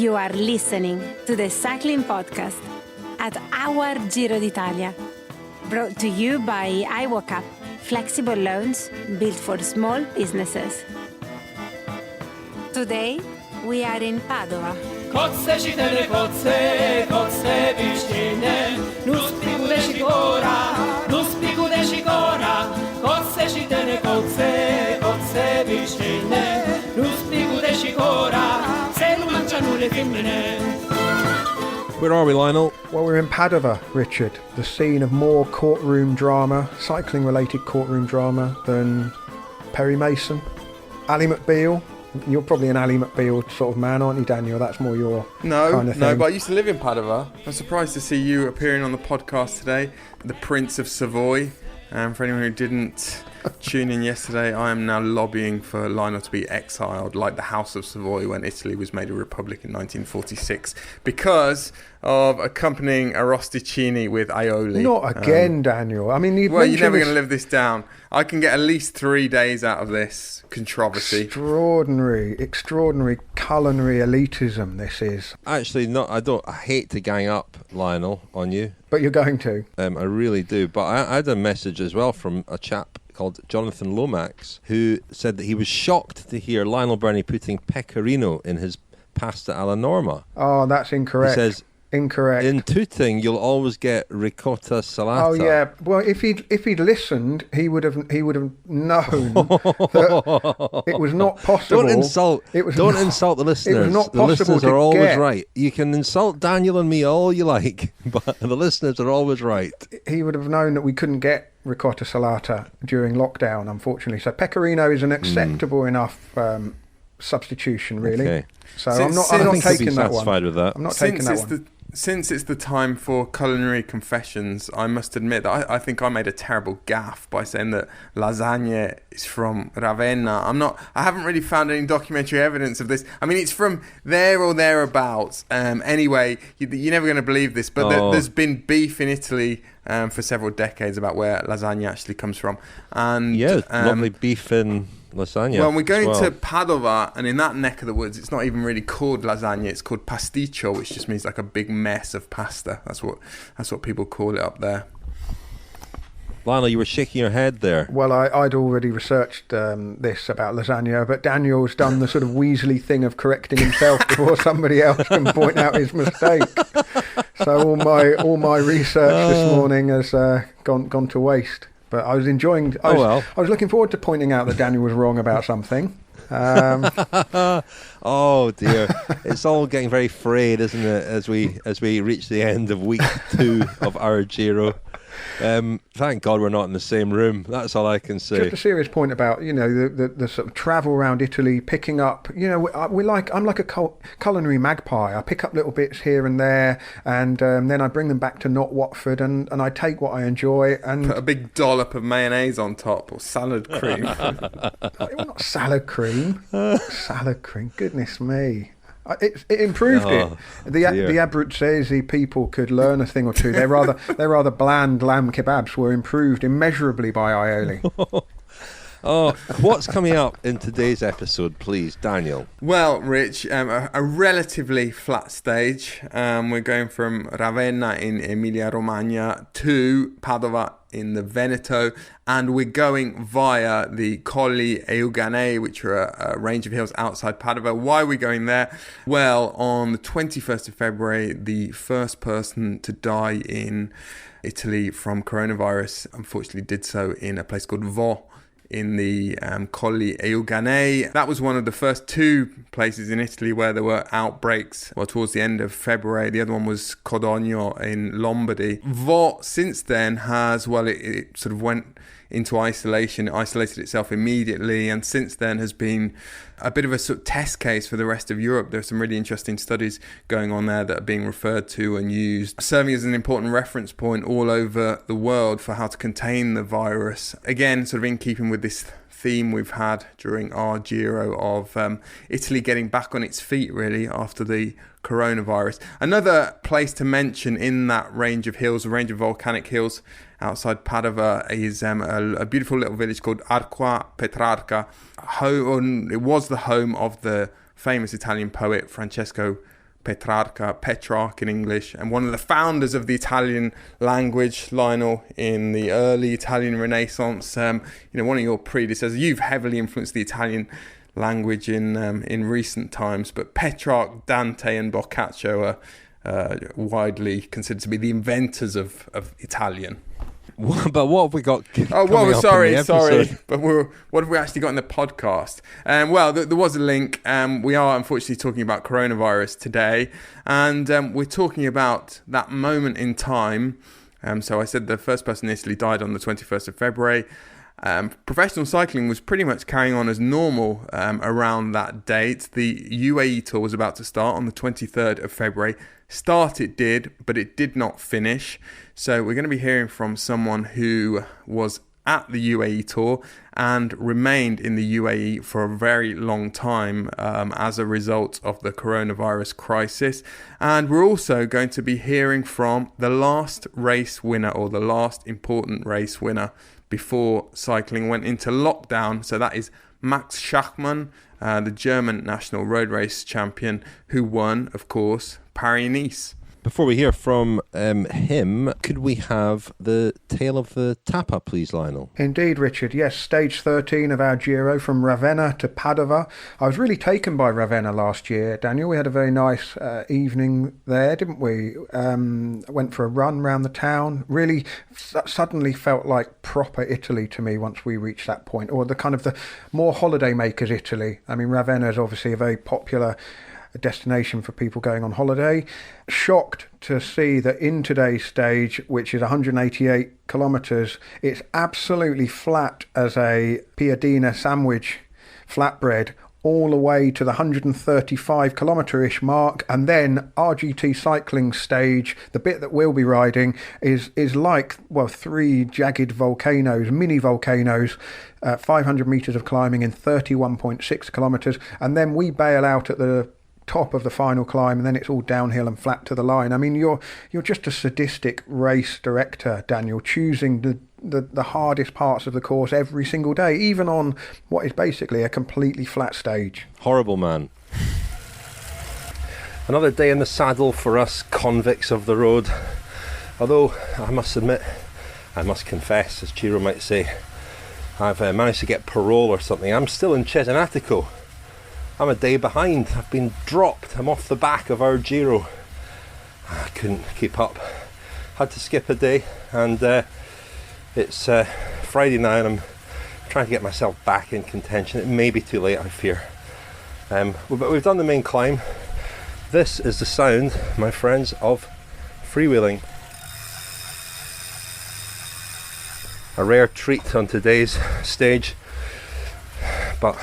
You are listening to the cycling podcast at Our Giro d'Italia, brought to you by iWalkUp, flexible loans built for small businesses. Today, we are in Padova. Kotze šitene, kotze vištine, nuspiku dešikora, kotze šitene, kotze vištine, nuspiku dešikora, selu mangiano le femmine. Where are we, Lionel? Well, we're in Padova, Richard, the scene of more courtroom drama, cycling-related courtroom drama than Perry Mason, Ali McBeal. You're probably an Ali McBeal sort of man, aren't you, Daniel? That's more your kind of thing. No, but I used to live in Padova. I'm surprised to see you appearing on the podcast today, the Prince of Savoy. For anyone who didn't tune in yesterday, I am now lobbying for Lionel to be exiled, like the House of Savoy when Italy was made a republic in 1946, because of accompanying Arosticini with aioli. Not again, Daniel. I mean, you're never going to live this down. I can get at least 3 days out of this controversy. Extraordinary culinary elitism this is. Actually, no, I hate to gang up, Lionel, on you. But you're going to. I really do. But I had a message as well from a chap called Jonathan Lomax, who said that he was shocked to hear Lionel Birnie putting pecorino in his pasta alla norma. Oh, that's incorrect. He says, incorrect. In Tooting, you'll always get ricotta salata. Oh yeah. Well, if he'd listened, he would have known that it was not possible. Don't insult the listeners. It was not the possible listeners to are always get. right. You can insult Daniel and me all you like, but the listeners are always right. He would have known that we couldn't get ricotta salata during lockdown, unfortunately. So pecorino is an acceptable enough substitution, really. Okay. So I'm not taking that one. With that. I'm not taking that one. Since it's the time for culinary confessions, I must admit that I think I made a terrible gaffe by saying that lasagna is from Ravenna. I haven't really found any documentary evidence of this. I mean, it's from there or thereabouts. Anyway, you're never going to believe this, but there's been beef in Italy for several decades about where lasagna actually comes from. And lovely beef in lasagna. Well, we're going to Padova, and in that neck of the woods, it's not even really called lasagna. It's called pasticcio, which just means like a big mess of pasta. That's what people call it up there. Lionel, you were shaking your head there. Well, I'd already researched this about lasagna, but Daniel's done the sort of Weasley thing of correcting himself before somebody else can point out his mistake. So all my research this morning has gone to waste. But I was enjoying. I was looking forward to pointing out that Daniel was wrong about something. Oh dear, it's all getting very frayed, isn't it? As we reach the end of week 2 of our Giro. Thank God we're not in the same room. That's all I can say. Just a serious point about the sort of travel around Italy, picking up. I'm like a culinary magpie. I pick up little bits here and there, and then I bring them back to not Watford, and I take what I enjoy and put a big dollop of mayonnaise on top or salad cream. Not salad cream. Salad cream. Goodness me. It improved it. The Abruzzese people could learn a thing or two. Their rather bland lamb kebabs were improved immeasurably by aioli. What's coming up in today's episode, please, Daniel? Well, Rich, a relatively flat stage. We're going from Ravenna in Emilia-Romagna to Padova in the Veneto, and we're going via the Colli Euganei, which are a range of hills outside Padova. Why are we going there? Well, on the 21st of February, the first person to die in Italy from coronavirus unfortunately did so in a place called Vo in the Colli Euganei. That was one of the first 2 places in Italy where there were outbreaks, well, towards the end of February. The other one was Codogno in Lombardy. Vo, since then, it sort of went into isolation. It isolated itself immediately, and since then has been a bit of a sort of test case for the rest of Europe. There are some really interesting studies going on there that are being referred to and used, serving as an important reference point all over the world for how to contain the virus. Again, sort of in keeping with this theme we've had during our Giro of Italy getting back on its feet, really, after the coronavirus. Another place to mention in that range of hills, a range of volcanic hills outside Padova, is a beautiful little village called Arqua Petrarca. It was the home of the famous Italian poet Francesco Petrarch in English, and one of the founders of the Italian language, Lionel, in the early Italian Renaissance. One of your predecessors. You've heavily influenced the Italian language in recent times, but Petrarch, Dante, and Boccaccio are widely considered to be the inventors of Italian. But what have we got? Sorry. But what have we actually got in the podcast? There was a link. We are unfortunately talking about coronavirus today, and we're talking about that moment in time. So I said the first person in Italy died on the 21st of February. Professional cycling was pretty much carrying on as normal around that date. The UAE Tour was about to start on the 23rd of February. Start it did, but it did not finish. So we're going to be hearing from someone who was at the UAE Tour and remained in the UAE for a very long time as a result of the coronavirus crisis. And we're also going to be hearing from the last race winner, or the last important race winner before cycling went into lockdown. So that is Max Schachmann, the German national road race champion, who won, of course, Paris-Nice. Before we hear from him, could we have the tale of the Tapa, please, Lionel? Indeed, Richard. Yes, stage 13 of our Giro from Ravenna to Padova. I was really taken by Ravenna last year, Daniel. We had a very nice evening there, didn't we? Went for a run around the town. Really suddenly felt like proper Italy to me once we reached that point, or the kind of the more holidaymakers Italy. I mean, Ravenna is obviously a very popular destination for people going on holiday. Shocked to see that in today's stage, which is 188 kilometres, it's absolutely flat as a piadina sandwich flatbread all the way to the 135 kilometre-ish mark, and then RGT cycling stage, the bit that we'll be riding, is like, three jagged volcanoes, mini volcanoes, 500 metres of climbing in 31.6 kilometres, and then we bail out at the top of the final climb, and then it's all downhill and flat to the line. I mean, you're just a sadistic race director, Daniel, choosing the hardest parts of the course every single day, even on what is basically a completely flat stage. Horrible, man. Another day in the saddle for us convicts of the road. Although I must confess, as Ciro might say, I've managed to get parole or something. I'm still in Cesenatico. I'm a day behind. I've been dropped. I'm off the back of Our Giro. I couldn't keep up. Had to skip a day, and it's Friday now, and I'm trying to get myself back in contention. It may be too late, I fear. But we've done the main climb. This is the sound, my friends, of freewheeling. A rare treat on today's stage, but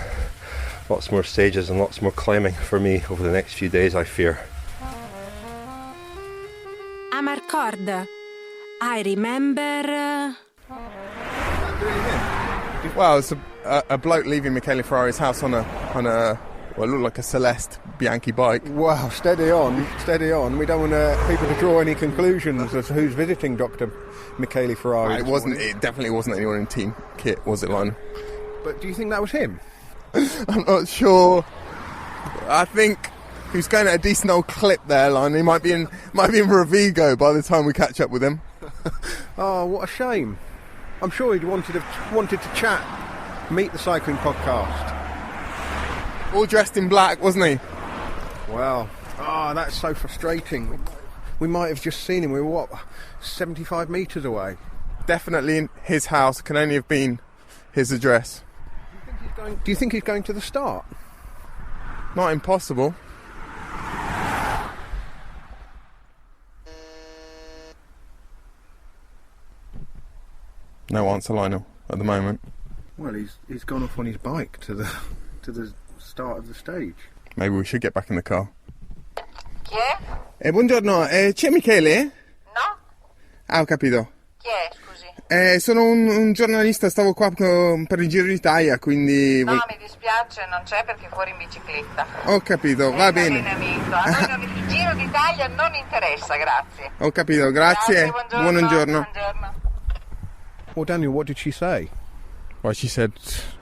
lots more stages and lots more climbing for me over the next few days, I fear. Amarcord. I remember... Well, it's a bloke leaving Michele Ferrari's house on a it looked like a Celeste Bianchi bike. Wow, steady on. We don't want people to draw any conclusions as to who's visiting Dr. Michele Ferrari. It definitely wasn't anyone in team kit, was it, Lionel? But do you think that was him? I'm not sure. I think he's going at a decent old clip there, Lionel. He might be in Rovigo by the time we catch up with him. Oh, what a shame. I'm sure he'd wanted to chat, meet the cycling podcast. All dressed in black, wasn't he? Well, that's so frustrating. We might have just seen him. We were, 75 metres away? Definitely in his house. Can only have been his address. Do you think he's going to the start? Not impossible. No answer, Lionel, at the moment. Well, he's gone off on his bike to the start of the stage. Maybe we should get back in the car. Chi è? Buongiorno, c'è Michele? No? Ah, ho capito. Chi è, scusi? Sono un giornalista, stavo qua per il Giro d'Italia, quindi... No, mi dispiace, non c'è perché è fuori in bicicletta. Ho capito, va bene. A noi il Giro d'Italia non interessa, grazie. Ho capito, grazie. Buongiorno. Well, Daniel, what did she say? Well, she said,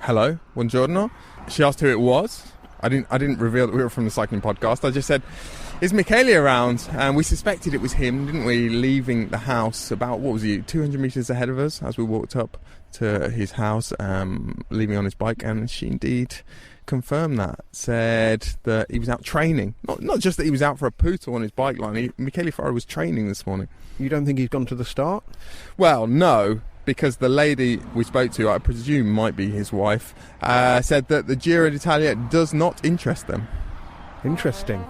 hello, buongiorno. She asked who it was. I didn't reveal that we were from the cycling podcast. I just said, Is Michele around? And we suspected it was him, didn't we, leaving the house about, 200 metres ahead of us as we walked up to his house, leaving on his bike, and she indeed confirmed that, said that he was out training. Not just that he was out for a poodle on his bike line, Michele Ferrari was training this morning. You don't think he's gone to the start? Well, no, because the lady we spoke to, I presume might be his wife, said that the Giro d'Italia does not interest them. Interesting.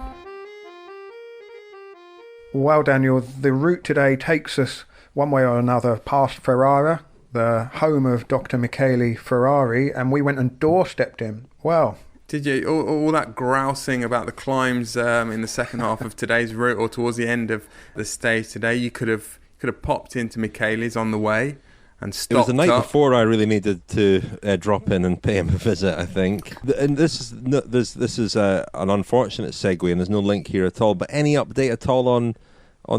Well, Daniel, the route today takes us one way or another past Ferrara, the home of Dr. Michele Ferrari, and we went and doorstepped him. Well, did you? All that grousing about the climbs in the second half of today's route, or towards the end of the stage today, you could have popped into Michele's on the way and stopped. It was the night up. before I really needed to drop in and pay him a visit, I think. And this is an unfortunate segue, and there's no link here at all. But any update at all on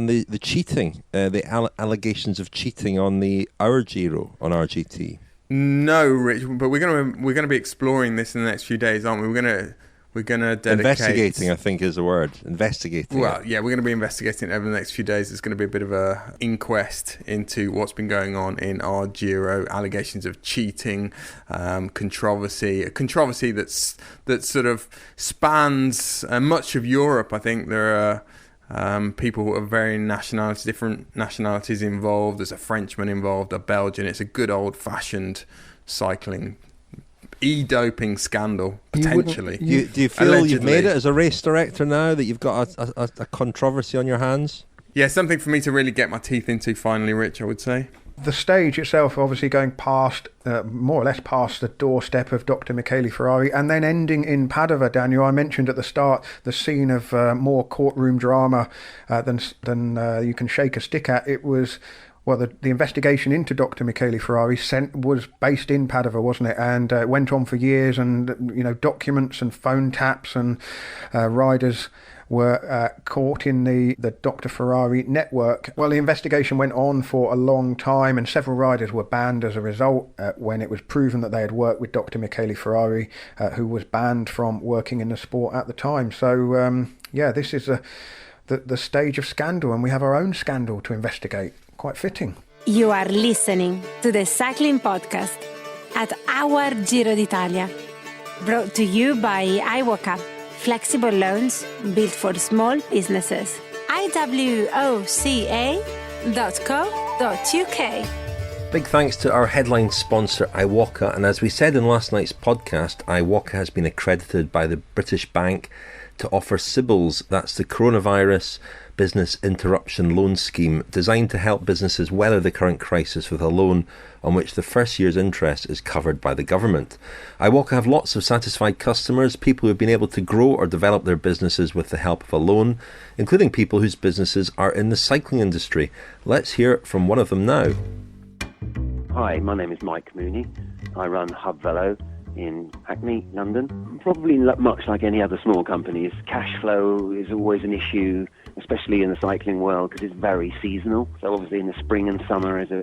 the cheating, the allegations of cheating on the Our Giro on RGT? No, Rich, but we're gonna be exploring this in the next few days, aren't we? We're gonna dedicate. Investigating, I think, is the word. Investigating. Well, yeah, we're going to be investigating it over the next few days. It's going to be a bit of a inquest into what's been going on in our Giro, allegations of cheating, controversy, a controversy that sort of spans much of Europe. I think there are people of varying nationalities, different nationalities involved. There's a Frenchman involved, a Belgian. It's a good old-fashioned cycling e-doping scandal, potentially. Do you feel allegedly. You've made it as a race director now, that you've got a controversy on your hands? Yeah, something for me to really get my teeth into finally, Rich, I would say. The stage itself obviously going past, more or less past the doorstep of Dr. Michele Ferrari, and then ending in Padova, Daniel. I mentioned at the start the scene of more courtroom drama than you can shake a stick at. It was... Well, the investigation into Dr. Michele Ferrari was based in Padova, wasn't it? And it went on for years, and documents and phone taps and riders were caught in the Dr. Ferrari network. Well, the investigation went on for a long time, and several riders were banned as a result when it was proven that they had worked with Dr. Michele Ferrari, who was banned from working in the sport at the time. So, this is the stage of scandal, and we have our own scandal to investigate. Quite fitting. You are listening to the Cycling Podcast at Our Giro d'Italia, brought to you by iWalkup, flexible loans built for small businesses. iwoca.co.uk. Big thanks to our headline sponsor, iWalka, and as we said in last night's podcast, iWalka has been accredited by the British Bank to offer CBILS, that's the Coronavirus Business Interruption Loan Scheme, designed to help businesses weather the current crisis with a loan on which the first year's interest is covered by the government. iWalka have lots of satisfied customers, people who have been able to grow or develop their businesses with the help of a loan, including people whose businesses are in the cycling industry. Let's hear from one of them now. Hi, my name is Mike Mooney. I run Hub Velo in Hackney, London. Probably much like any other small companies, cash flow is always an issue, especially in the cycling world, because it's very seasonal. So obviously in the spring and summer is a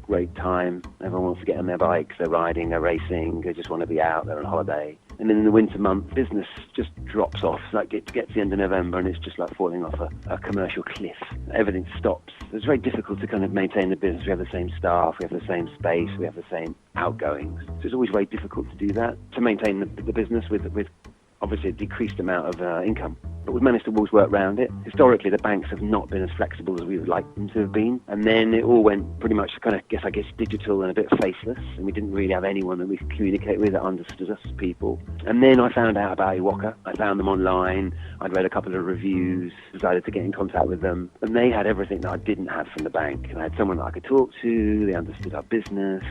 great time. Everyone wants to get on their bikes, they're riding, they're racing, they just want to be out, they're on holiday. And then in the winter months, business just drops off. Like it gets to the end of November and it's just like falling off a commercial cliff. Everything stops. It's very difficult to kind of maintain the business. We have the same staff, we have the same space, we have the same outgoings. So it's always very difficult to do that, to maintain the business with obviously a decreased amount of income. But we've managed to always work around it. Historically, the banks have not been as flexible as we would like them to have been. And then it all went pretty much kind of, I guess, digital and a bit faceless. And we didn't really have anyone that we could communicate with that understood us as people. And then I found out about iWalka. I found them online. I'd read a couple of reviews, decided to get in contact with them. And they had everything that I didn't have from the bank. And I had someone that I could talk to. They understood our business.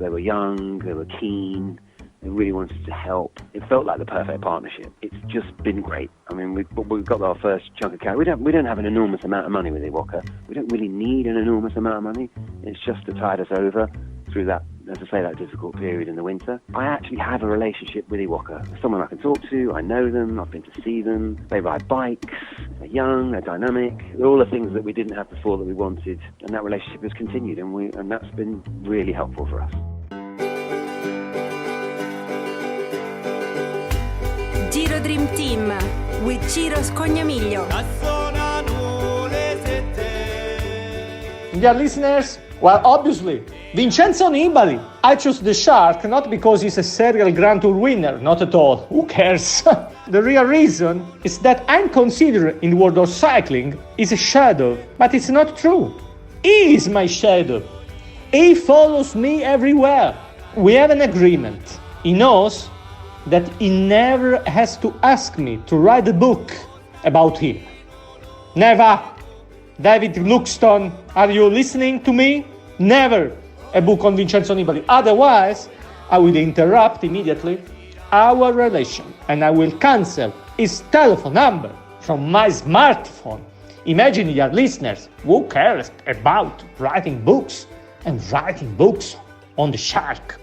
They were young. They were keen. They really wanted to help. It felt like the perfect partnership. It's just been great. I mean, we've got our first chunk of cash. We don't have an enormous amount of money with iWalka. We don't really need an enormous amount of money. It's just to tide us over through that, as I say, that difficult period in the winter. I actually have a relationship with iWalka. Someone I can talk to. I know them. I've been to see them. They ride bikes. They're young. They're dynamic. They're all the things that we didn't have before that we wanted. And that relationship has continued, and that's been really helpful for us. Giro Giro Dream Team with Ciro Scognamiglio. Dear listeners, well, obviously, Vincenzo Nibali. I chose the shark not because he's a serial Grand Tour winner, not at all. Who cares? The real reason is that I'm considered in the world of cycling is a shadow, but it's not true. He is my shadow. He follows me everywhere. We have an agreement. He knows that he never has to ask me to write a book about him. Never. David Luxton, are you listening to me? Never a book on Vincenzo Nibali. Otherwise, I will interrupt immediately our relation and I will cancel his telephone number from my smartphone. Imagine, your listeners, who cares about writing books and writing books on the shark?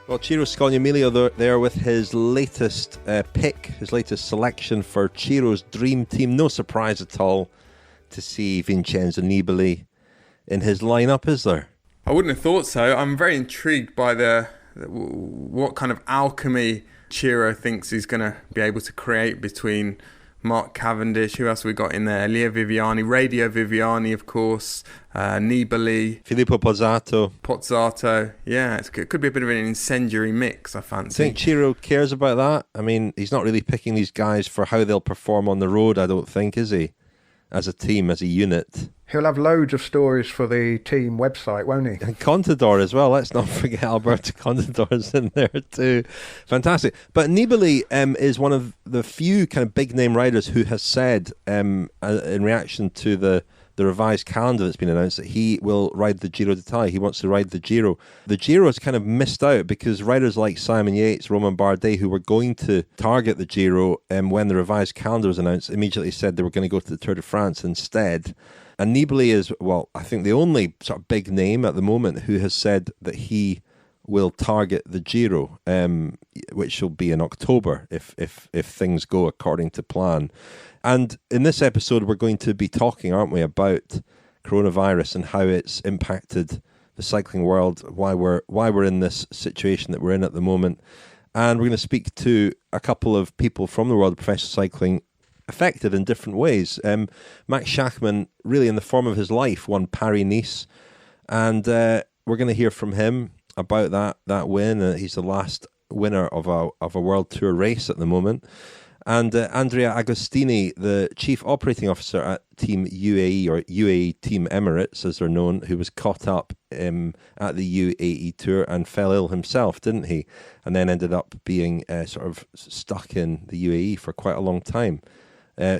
Well, Ciro Scognamiglio there with his latest pick, his latest selection for Ciro's Dream Team. No surprise at all to see Vincenzo Nibali in his lineup, is there? I wouldn't have thought so. I'm very intrigued by what kind of alchemy Ciro thinks he's going to be able to create between Mark Cavendish, who else we got in there? Leo Viviani, Radio Viviani, of course, Nibali, Filippo Pozzato. Yeah, it could be a bit of an incendiary mix, I fancy. I think Ciro cares about that. I mean, he's not really picking these guys for how they'll perform on the road, I don't think, is he? As a team, as a unit. He'll have loads of stories for the team website, won't he? And Contador as well. Let's not forget Alberto Contador's in there too. Fantastic. But Nibali is one of the few kind of big name riders who has said, in reaction to the revised calendar that's been announced, that he will ride the Giro d'Italia. He wants to ride the Giro. The Giro has kind of missed out because riders like Simon Yates, Romain Bardet, who were going to target the Giro when the revised calendar was announced, immediately said they were going to go to the Tour de France instead. And Nibali is, well, I think the only sort of big name at the moment who has said that he will target the Giro, which will be in October if things go according to plan. And in this episode, we're going to be talking, aren't we, about coronavirus and how it's impacted the cycling world, why we're in this situation that we're in at the moment. And we're going to speak to a couple of people from the world of professional cycling affected in different ways. Max Schachmann, really in the form of his life, won Paris-Nice. And we're going to hear from him about that win. He's the last winner of a World Tour race at the moment. And Andrea Agostini, the Chief Operating Officer at Team UAE, or UAE Team Emirates, as they're known, who was caught up at the UAE Tour and fell ill himself, didn't he? And then ended up being sort of stuck in the UAE for quite a long time.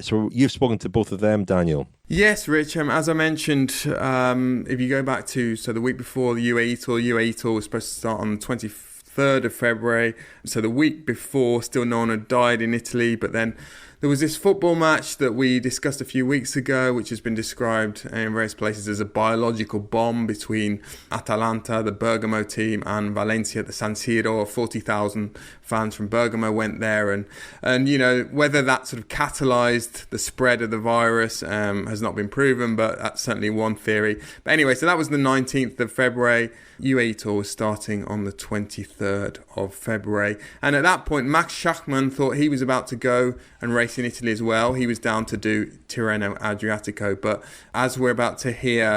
So you've spoken to both of them, Daniel. Yes, Rich. As I mentioned, if you go back to the week before the UAE Tour was supposed to start on the 23rd of February. So the week before, still no one had died in Italy, but then there was this football match that we discussed a few weeks ago, which has been described in various places as a biological bomb between Atalanta, the Bergamo team, and Valencia at the San Siro. 40,000 fans from Bergamo went there, and you know, whether that sort of catalysed the spread of the virus has not been proven, but that's certainly one theory. But anyway, so that was the 19th of February. UAE Tour was starting on the 23rd of February. And at that point, Max Schachmann thought he was about to go and race in Italy as well. He was down to do Tirreno Adriatico. But as we're about to hear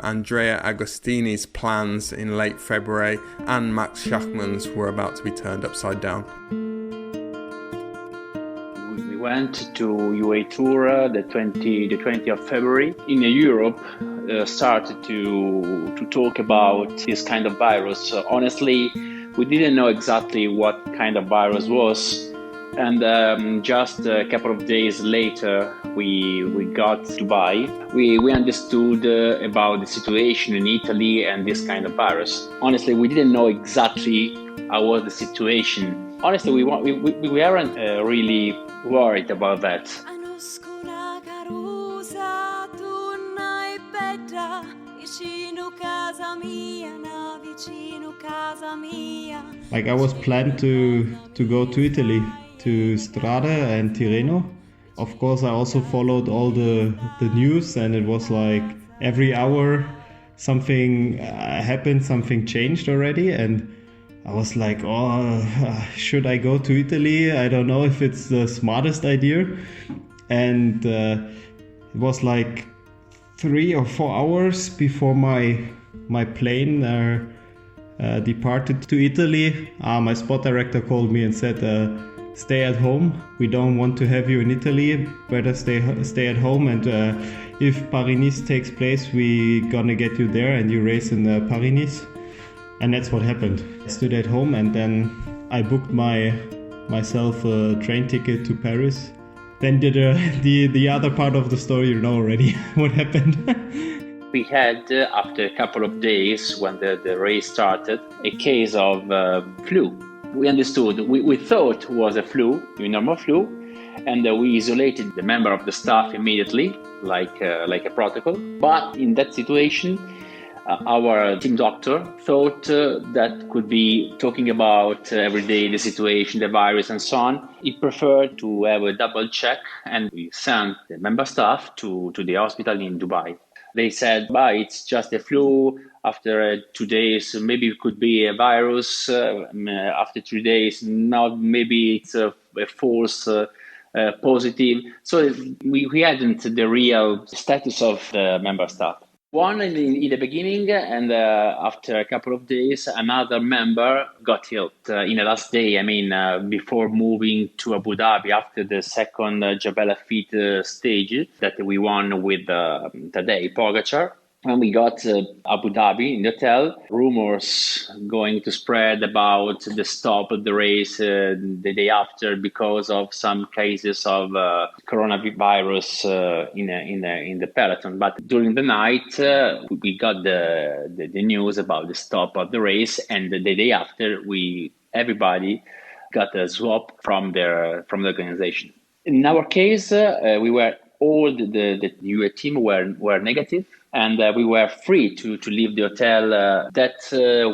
Andrea Agostini's plans in late February and Max Schachmann's were about to be turned upside down. We went to UAE Tour the 20th of February. In Europe, started to talk about this kind of virus. Honestly, we didn't know exactly what kind of virus was. And just a couple of days later, we got to Dubai. We understood about the situation in Italy and this kind of virus. Honestly, we didn't know exactly how was the situation. Honestly, we weren't really worried about that. Like I was planned to go to Italy, to Strade and Tirreno. Of course, I also followed all the news, and it was like every hour something happened, something changed already. And I was like, should I go to Italy? I don't know if it's the smartest idea. And it was like 3 or 4 hours before my plane departed to Italy. My sport director called me and said, stay at home. We don't want to have you in Italy. Better stay at home. And if Paris-Nice takes place, we gonna get you there and you race in Paris-Nice. And that's what happened. I stood at home and then I booked myself a train ticket to Paris. Then the other part of the story, you know already what happened. We had, after a couple of days when the race started, a case of flu. We understood, we thought it was a flu, a normal flu, and we isolated the member of the staff immediately, like a protocol. But in that situation, our team doctor thought that could be talking about every day the situation, the virus and so on. He preferred to have a double check, and we sent the member staff to the hospital in Dubai. They said, it's just a flu. After 2 days, maybe it could be a virus. After 3 days, now maybe it's a false positive. So we hadn't the real status of the member staff. One in the beginning, and after a couple of days, another member got ill in the last day. Before moving to Abu Dhabi after the second Jebel Afid stage that we won with Tadej Pogacar. When we got to Abu Dhabi in the hotel, rumors going to spread about the stop of the race the day after because of some cases of coronavirus in the peloton. But during the night, we got the news about the stop of the race, and the day after, everybody got a swab from the organization. In our case, we were all the UAE team were negative. And we were free to leave the hotel. That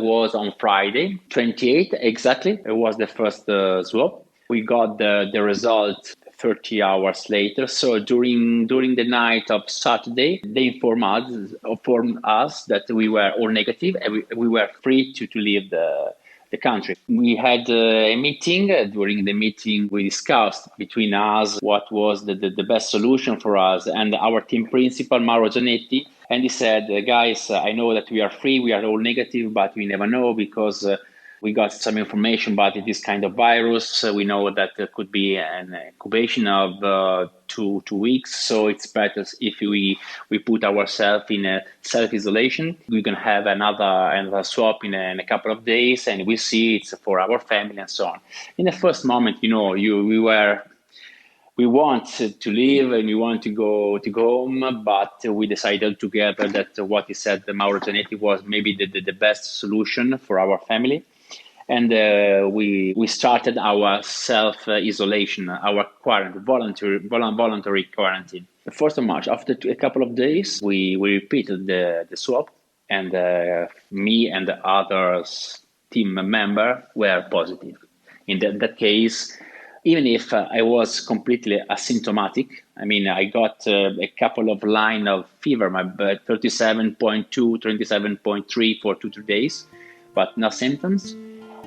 was on Friday, 28 exactly. It was the first swab. We got the result 30 hours later. So during the night of Saturday, they informed us that we were all negative and we were free to leave the country. We had a meeting. During the meeting, we discussed between us what was the best solution for us, and our team principal, Mauro Zanetti. And he said, guys, I know that we are free, we are all negative, but we never know because we got some information about this kind of virus. We know that there could be an incubation of 2 weeks. So it's better if we put ourselves in a self-isolation. We can have another swap in a couple of days, and we see it's for our family and so on. In the first moment, we want to leave and we want to go home, but we decided together that what he said, the Mauro Zanetti, was maybe the best solution for our family. And we started our self-isolation, our quarantine, voluntary quarantine. The 1st of March, after a couple of days, we repeated the swab, and me and the other team member were positive. In that case, even if I was completely asymptomatic, I got a couple of lines of fever, my 37.2, 27.3 for 2 days, but no symptoms.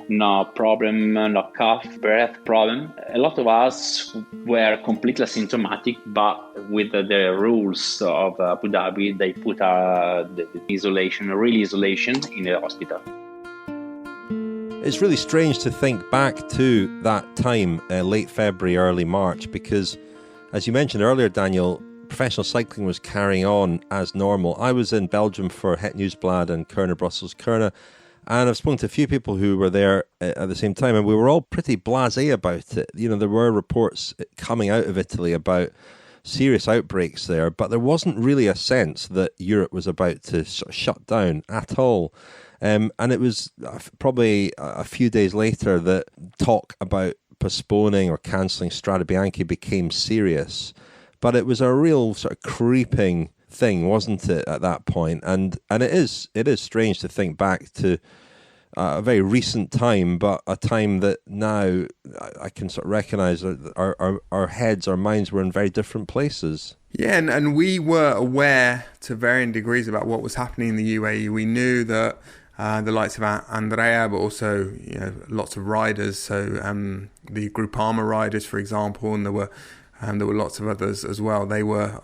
No problem, no cough, breath problem. A lot of us were completely asymptomatic, but with the rules of Abu Dhabi, they put the real isolation in the hospital. It's really strange to think back to that time, late February, early March, because as you mentioned earlier, Daniel, professional cycling was carrying on as normal. I was in Belgium for Het Nieuwsblad and Kuurne Brussels Kuurne, and I've spoken to a few people who were there at the same time, and we were all pretty blasé about it. There were reports coming out of Italy about serious outbreaks there, but there wasn't really a sense that Europe was about to sort of shut down at all. And it was probably a few days later that talk about postponing or cancelling Strade Bianche became serious. But it was a real sort of creeping thing, wasn't it, at that point? And it is strange to think back to a very recent time, but a time that now I can sort of recognise our heads, our minds were in very different places. Yeah, and we were aware to varying degrees about what was happening in the UAE. We knew that the likes of Andrea, but also lots of riders. So the Groupama riders, for example, and there were lots of others as well. They were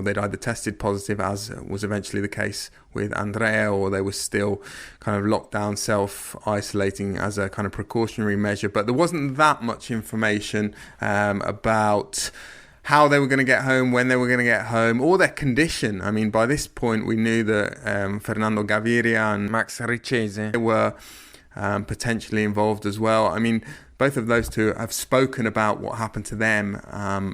they'd either tested positive, as was eventually the case with Andrea, or they were still kind of locked down, self-isolating as a kind of precautionary measure. But there wasn't that much information about how they were going to get home, when they were going to get home, or their condition. I mean, by this point, we knew that Fernando Gaviria and Max Schachmann were potentially involved as well. I mean, both of those two have spoken about what happened to them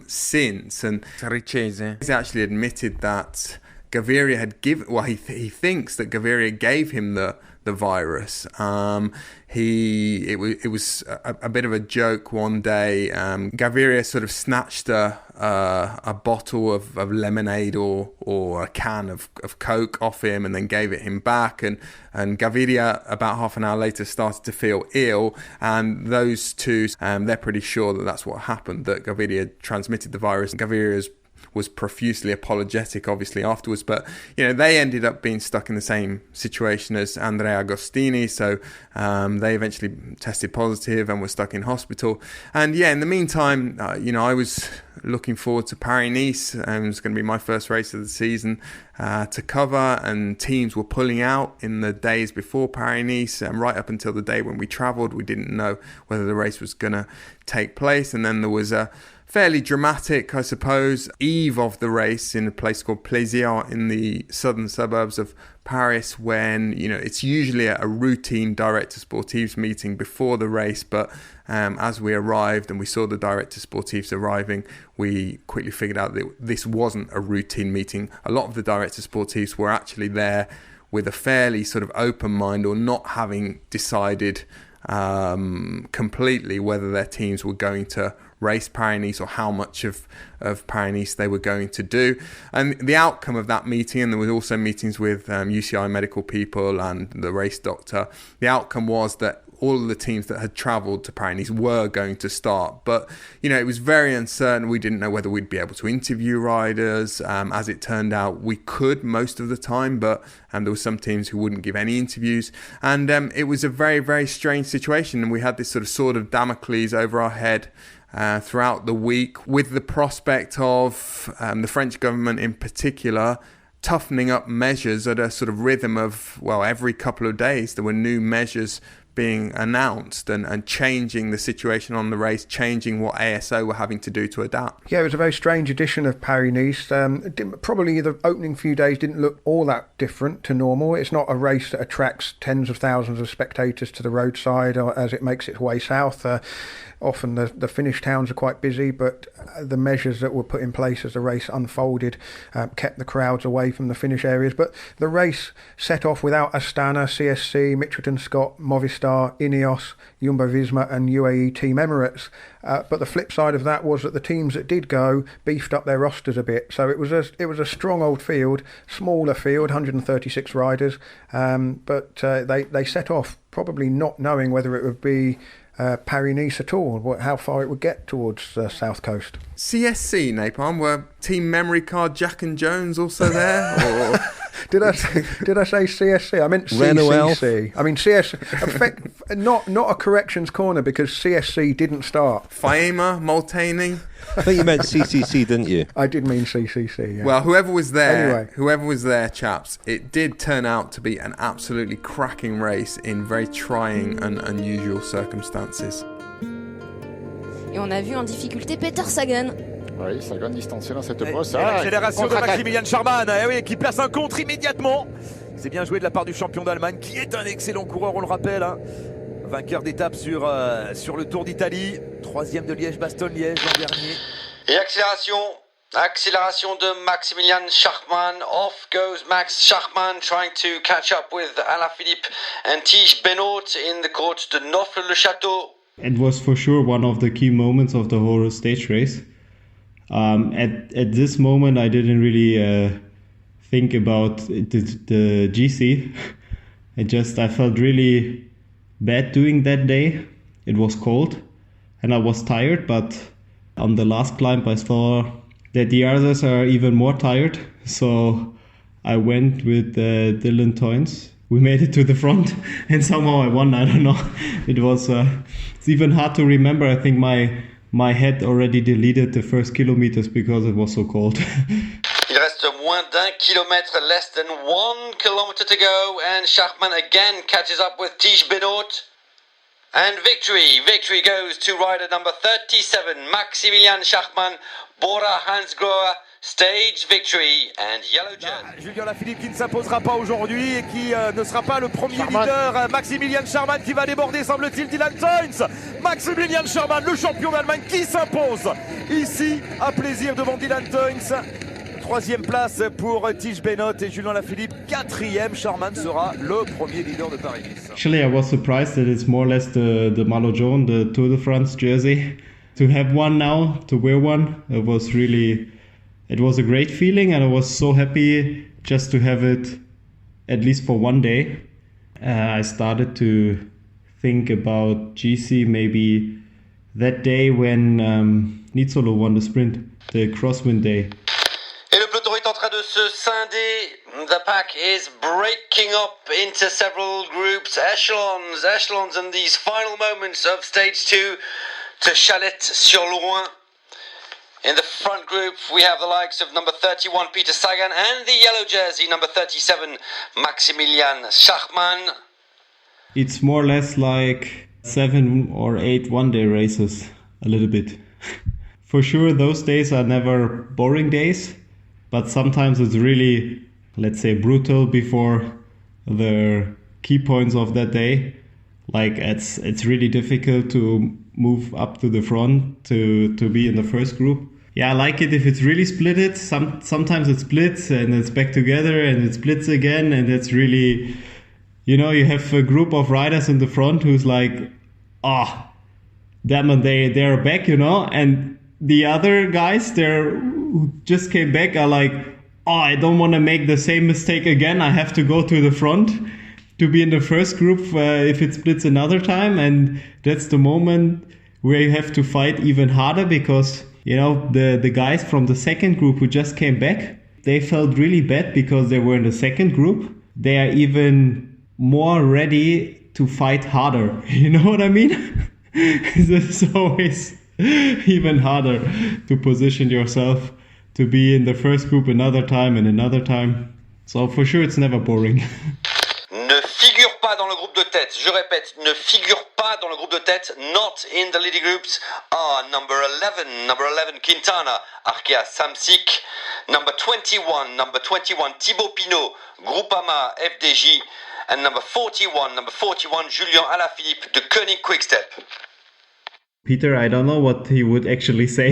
since, and Schachmann has actually admitted that Gaviria had given. Well, he thinks that Gaviria gave him the virus. It was a bit of a joke one day. Gaviria sort of snatched a bottle of lemonade or a can of Coke off him and then gave it him back, and Gaviria about half an hour later started to feel ill, and those two they're pretty sure that that's what happened, that Gaviria transmitted the virus. Gaviria was profusely apologetic, obviously, afterwards, but they ended up being stuck in the same situation as Andrea Agostini, so they eventually tested positive and were stuck in hospital. And in the meantime, I was looking forward to Paris-Nice, and it was going to be my first race of the season to cover, and teams were pulling out in the days before Paris-Nice, and right up until the day when we travelled, we didn't know whether the race was going to take place. And then there was a fairly dramatic, I suppose, eve of the race in a place called Plaisir in the southern suburbs of Paris, when it's usually a routine director sportifs meeting before the race, but as we arrived and we saw the director sportifs arriving, we quickly figured out that this wasn't a routine meeting. A lot of the director sportifs were actually there with a fairly sort of open mind, or not having decided completely whether their teams were going to race Paris-Nice or how much of Paris-Nice they were going to do. And the outcome of that meeting, and there were also meetings with UCI medical people and the race doctor, the outcome was that all of the teams that had travelled to Paris-Nice were going to start. But, it was very uncertain. We didn't know whether we'd be able to interview riders. As it turned out, we could most of the time, but there were some teams who wouldn't give any interviews. And it was a very, very strange situation. And we had this sort of sword of Damocles over our head throughout the week, with the prospect of the French government in particular toughening up measures at a sort of rhythm of, every couple of days there were new measures being announced and changing the situation on the race, changing what ASO were having to do to adapt. Yeah, it was a very strange edition of Paris-Nice. Probably the opening few days didn't look all that different to normal. It's not a race that attracts tens of thousands of spectators to the roadside as it makes its way south. Often the Finnish towns are quite busy, but the measures that were put in place as the race unfolded kept the crowds away from the Finnish areas. But the race set off without Astana, CSC, Mitchelton Scott, Movistar, Ineos, Jumbo-Visma and UAE Team Emirates. But the flip side of that was that the teams that did go beefed up their rosters a bit. So it was a strong old field, smaller field, 136 riders. But they set off probably not knowing whether it would be Paris-Nice at all, how far it would get towards the south coast. CSC, Napalm, were Team Memory Card Jack and Jones also there? Or Did I say CSC? I meant CCC. I mean CSC. Not a corrections corner, because CSC didn't start. Faema, Molteni. I think you meant CCC, didn't you? I did mean CCC. Yeah. Well, whoever was there, chaps, it did turn out to be an absolutely cracking race in very trying and unusual circumstances. Et on a vu en difficulté Peter Sagan. Oui, Sagan distancié dans cette bosse. L'accélération de Maximilian Schachmann, qui place un contre immédiatement. C'est bien joué de la part du champion d'Allemagne, qui est un excellent coureur, on le rappelle. Vainqueur d'étape sur le Tour d'Italie. 3e de Liège-Bastogne-Liège l'an dernier. Et accélération de Maximilian Schachmann. Off goes Max Schachmann, trying to catch up with Alaphilippe and Tige Benoît in the course de Neauphle-le-Château. It was for sure one of the key moments of the whole stage race. At this moment, I didn't really think about the GC. I felt really bad doing that day. It was cold and I was tired, but on the last climb I saw that the others are even more tired. So I went with Dylan Toynes we made it to the front, and somehow I won. I don't know. It was it's even hard to remember. I think my head already deleted the first kilometers because it was so cold. Il reste moins d'1 kilomètre, less than 1 kilometer to go, and Schachmann again catches up with Tige Benoit. And victory goes to rider number 37, Maximilian Schachmann, Bora-Hansgrohe, stage victory and yellow jersey. Julien Alaphilippe qui ne s'imposera pas aujourd'hui et qui ne sera pas le premier leader. Maximilian Schachmann qui va déborder, semble-t-il, Dylan Teuns. Maximilian Schachmann, le champion d'Allemagne, qui s'impose ici à plaisir devant Dylan Teuns. Troisième place pour Tige Benoit et Julien Alaphilippe. Quatrième, Schachmann sera le premier leader de Paris-Nice. Actually, I was surprised that it's more or less the Malo Jaune, the Tour de France jersey. To have one now, to wear one, it was a great feeling, and I was so happy just to have it at least for one day. I started to think about GC maybe that day when Nizzolo won the sprint, the crosswind day. Et le peloton est en train de se scinder. The pack is breaking up into several groups, echelons, and these final moments of stage 2 to Chalette-sur-Loing. In the front group, we have the likes of number 31, Peter Sagan, and the yellow jersey, number 37, Maximilian Schachmann. It's more or less like 7 or 8 one-day races, a little bit. For sure, those days are never boring days, but sometimes it's really, let's say, brutal before the key points of that day. Like it's really difficult to move up to the front to be in the first group. Yeah, I like it if it's really splitted. Sometimes it splits and it's back together and it splits again, and it's really, you have a group of riders in the front who's like, damn it, they're back, and the other guys who just came back are like, I don't want to make the same mistake again. I have to go to the front to be in the first group if it splits another time. And that's the moment where you have to fight even harder because, the guys from the second group who just came back, they felt really bad because they were in the second group. They are even more ready to fight harder. You know what I mean? It's always even harder to position yourself to be in the first group another time and another time. So for sure it's never boring. Ne figure pas dans le groupe de tête. Je répète, ne figure pas dans le groupe de tête. Not in the leading groups are number 11 Quintana, Arkea Samsic, number 21 Thibaut Pinot, Groupama FDJ, and number 41 Julien Alaphilippe, de Koenig Quickstep. Peter, I don't know what he would actually say.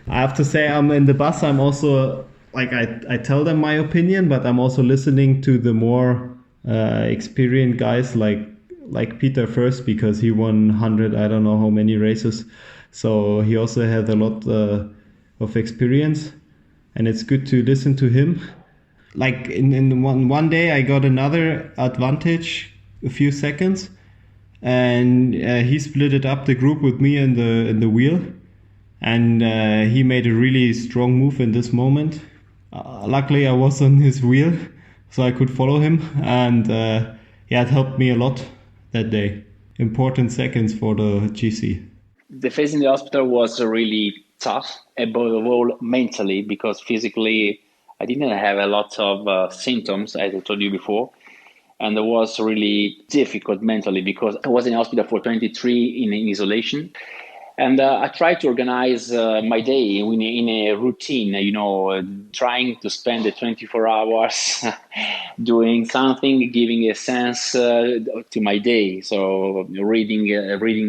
I have to say, I'm in the bus. I'm also, I tell them my opinion, but I'm also listening to the more experienced guys like Peter first, because he won 100, I don't know how many races. So he also had a lot of experience, and it's good to listen to him. Like in one day, I got another advantage, a few seconds. And he split it up the group with me in the wheel, and he made a really strong move in this moment. Luckily I was on his wheel, so I could follow him, and it helped me a lot that day. Important seconds for the GC. The phase in the hospital was really tough, above all mentally, because physically I didn't have a lot of symptoms, as I told you before. And it was really difficult mentally because I was in hospital for 23 in isolation. And I tried to organize my day in a routine, trying to spend the 24 hours doing something, giving a sense to my day. So reading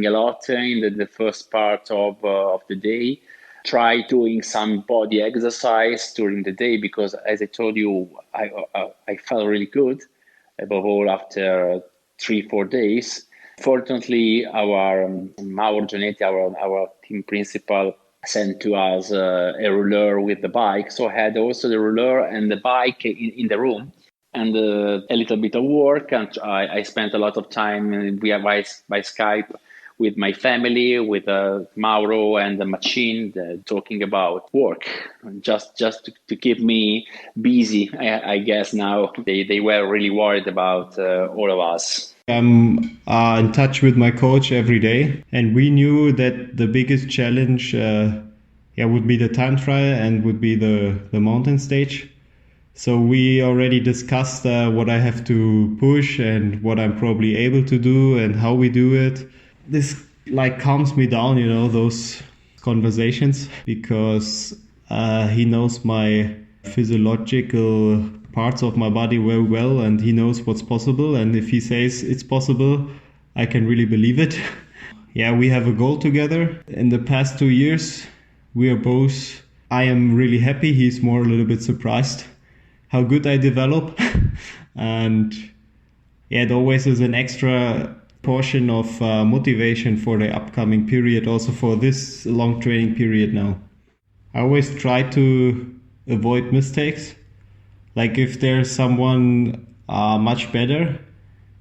a lot in the first part of the day. Try doing some body exercise during the day because, as I told you, I felt really good. Above all, after 3-4 days. Fortunately, our Mauro Gianetti, our team principal, sent to us a roller with the bike. So I had also the roller and the bike in the room, and a little bit of work. And I spent a lot of time by Skype with my family, with Mauro and the machine, talking about work, just to keep me busy. I guess now they were really worried about all of us. I'm in touch with my coach every day, and we knew that the biggest challenge would be the time trial and would be the mountain stage. So we already discussed what I have to push and what I'm probably able to do and how we do it. This calms me down, those conversations, because he knows my physiological parts of my body very well, and he knows what's possible. And if he says it's possible, I can really believe it. We have a goal together. In the past 2 years, I am really happy. He's more a little bit surprised how good I develop. And it always is an extra portion of motivation for the upcoming period, also for this long training period now. I always try to avoid mistakes. Like if there's someone much better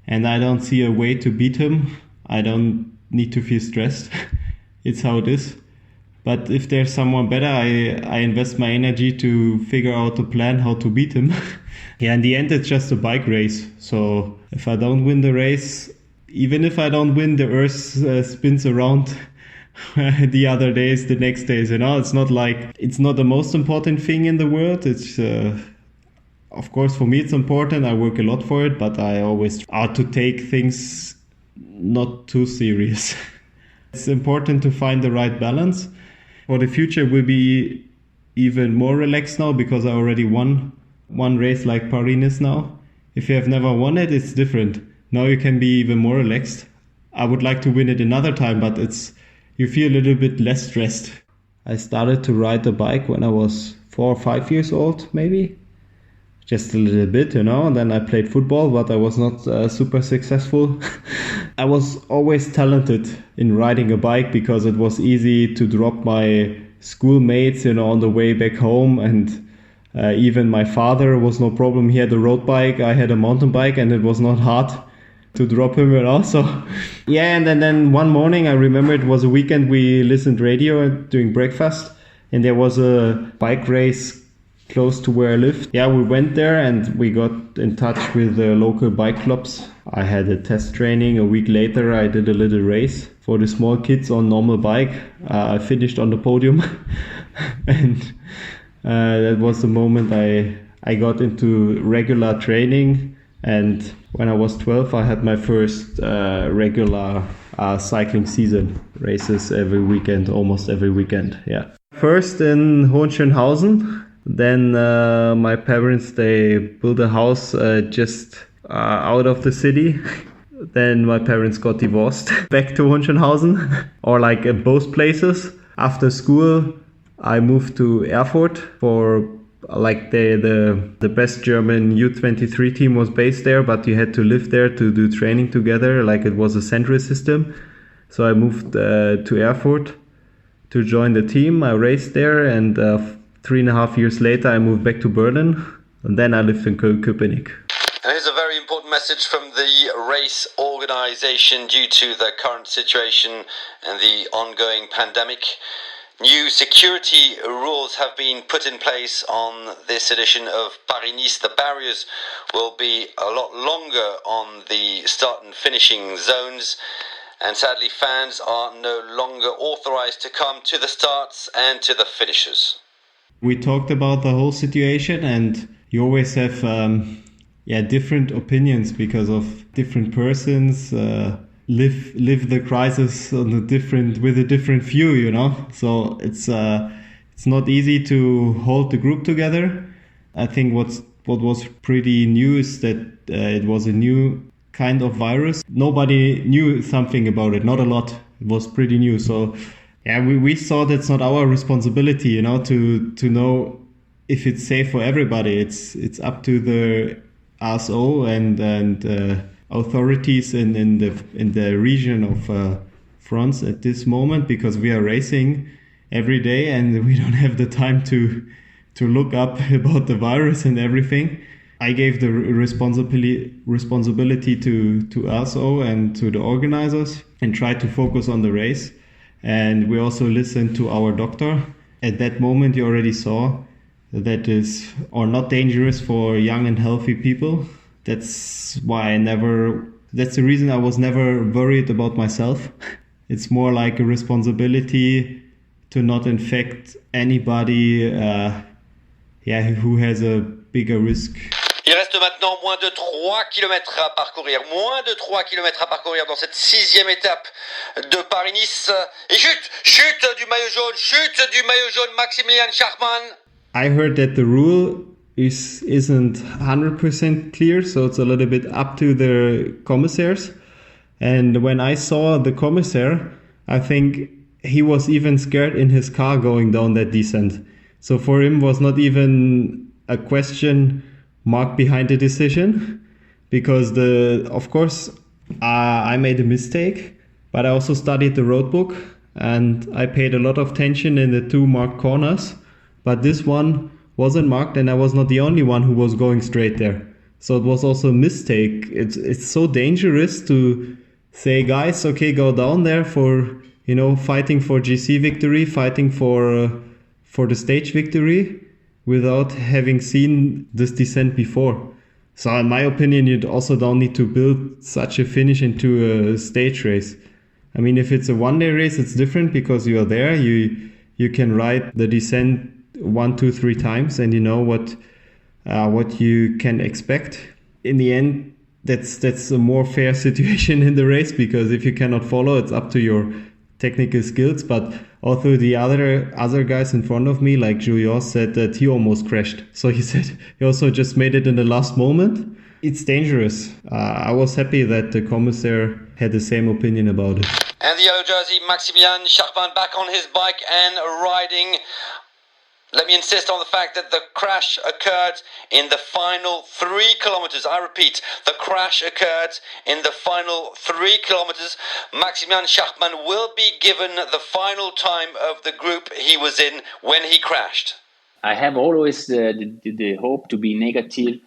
and I don't see a way to beat him, I don't need to feel stressed. It's how it is. But if there's someone better, I invest my energy to figure out a plan how to beat him. In the end, it's just a bike race. So if I don't win the race, even if I don't win, the earth spins around the other days, the next days. It's not the most important thing in the world. It's of course, for me, it's important. I work a lot for it, but I always try to take things not too serious. It's important to find the right balance. For the future, we'll be even more relaxed now because I already won one race like Paris now. If you have never won it, it's different. Now you can be even more relaxed. I would like to win it another time, but you feel a little bit less stressed. I started to ride the bike when I was 4 or 5 years old, maybe. Just a little bit, and then I played football, but I was not super successful. I was always talented in riding a bike because it was easy to drop my schoolmates, on the way back home. And even my father was no problem. He had a road bike, I had a mountain bike, and it was not hard to drop him at all. So, and then one morning, I remember it was a weekend, we listened radio during breakfast, and there was a bike race close to where I lived. We went there and we got in touch with the local bike clubs. I had a test training. A week later, I did a little race for the small kids on normal bike. I finished on the podium. And that was the moment I got into regular training. And when I was 12, I had my first regular cycling season. Races every weekend, almost every weekend. First in Hohenschönhausen. Then my parents, they built a house just out of the city. Then my parents got divorced. Back to Hohenschönhausen, or at both places. After school, I moved to Erfurt for the best German U23 team was based there, but you had to live there to do training together. It was a central system. So I moved to Erfurt to join the team. I raced there, and 3.5 years later, I moved back to Berlin, and then I lived in Köpenick. And here's a very important message from the race organisation due to the current situation and the ongoing pandemic. New security rules have been put in place on this edition of Paris-Nice. The barriers will be a lot longer on the start and finishing zones. And sadly, fans are no longer authorised to come to the starts and to the finishes. We talked about the whole situation, and you always have different opinions because of different persons live the crisis with a different view, So it's not easy to hold the group together. I think what was pretty new is that it was a new kind of virus. Nobody knew something about it, not a lot. It was pretty new, so. We thought it's not our responsibility, to know if it's safe for everybody. It's up to the RSO and authorities in the region of France at this moment, because we are racing every day and we don't have the time to look up about the virus and everything. I gave the responsibility to also and to the organizers and tried to focus on the race. And we also listened to our doctor. At that moment, you already saw that is not dangerous for young and healthy people. That's why that's the reason I was never worried about myself. It's more like a responsibility to not infect anybody who has a bigger risk. Il reste maintenant moins de 3 km à parcourir. Moins de 3 km à parcourir dans cette 6e étape de Paris-Nice. Et chute du maillot jaune, Maximilian Schachmann. I heard that the rule isn't 100% clear, so it's a little bit up to the commissaires. And when I saw the commissaire, I think he was even scared in his car going down that descent. So for him was not even a question mark behind the decision, because of course I made a mistake, but I also studied the road book and I paid a lot of attention in the 2 marked corners, but this one wasn't marked and I was not the only one who was going straight there. So it was also a mistake. It's so dangerous to say, guys, okay, go down there for, fighting for GC victory, fighting for the stage victory, without having seen this descent before. So in my opinion, you also don't need to build such a finish into a stage race. I mean, if it's a one-day race, it's different because you are there. You can ride the descent 1, 2, 3 times, and you know what you can expect. In the end, that's a more fair situation in the race, because if you cannot follow, it's up to your technical skills. But although the other guys in front of me, like Julien, said that he almost crashed. So he said he also just made it in the last moment. It's dangerous. I was happy that the commissaire had the same opinion about it. And the yellow jersey, Maximilian Schachmann, back on his bike and riding. Let me insist on the fact that the crash occurred in the final 3 kilometers. I repeat, the crash occurred in the final 3 kilometers. Maximilian Schachmann will be given the final time of the group he was in when he crashed. I have always the hope to be negative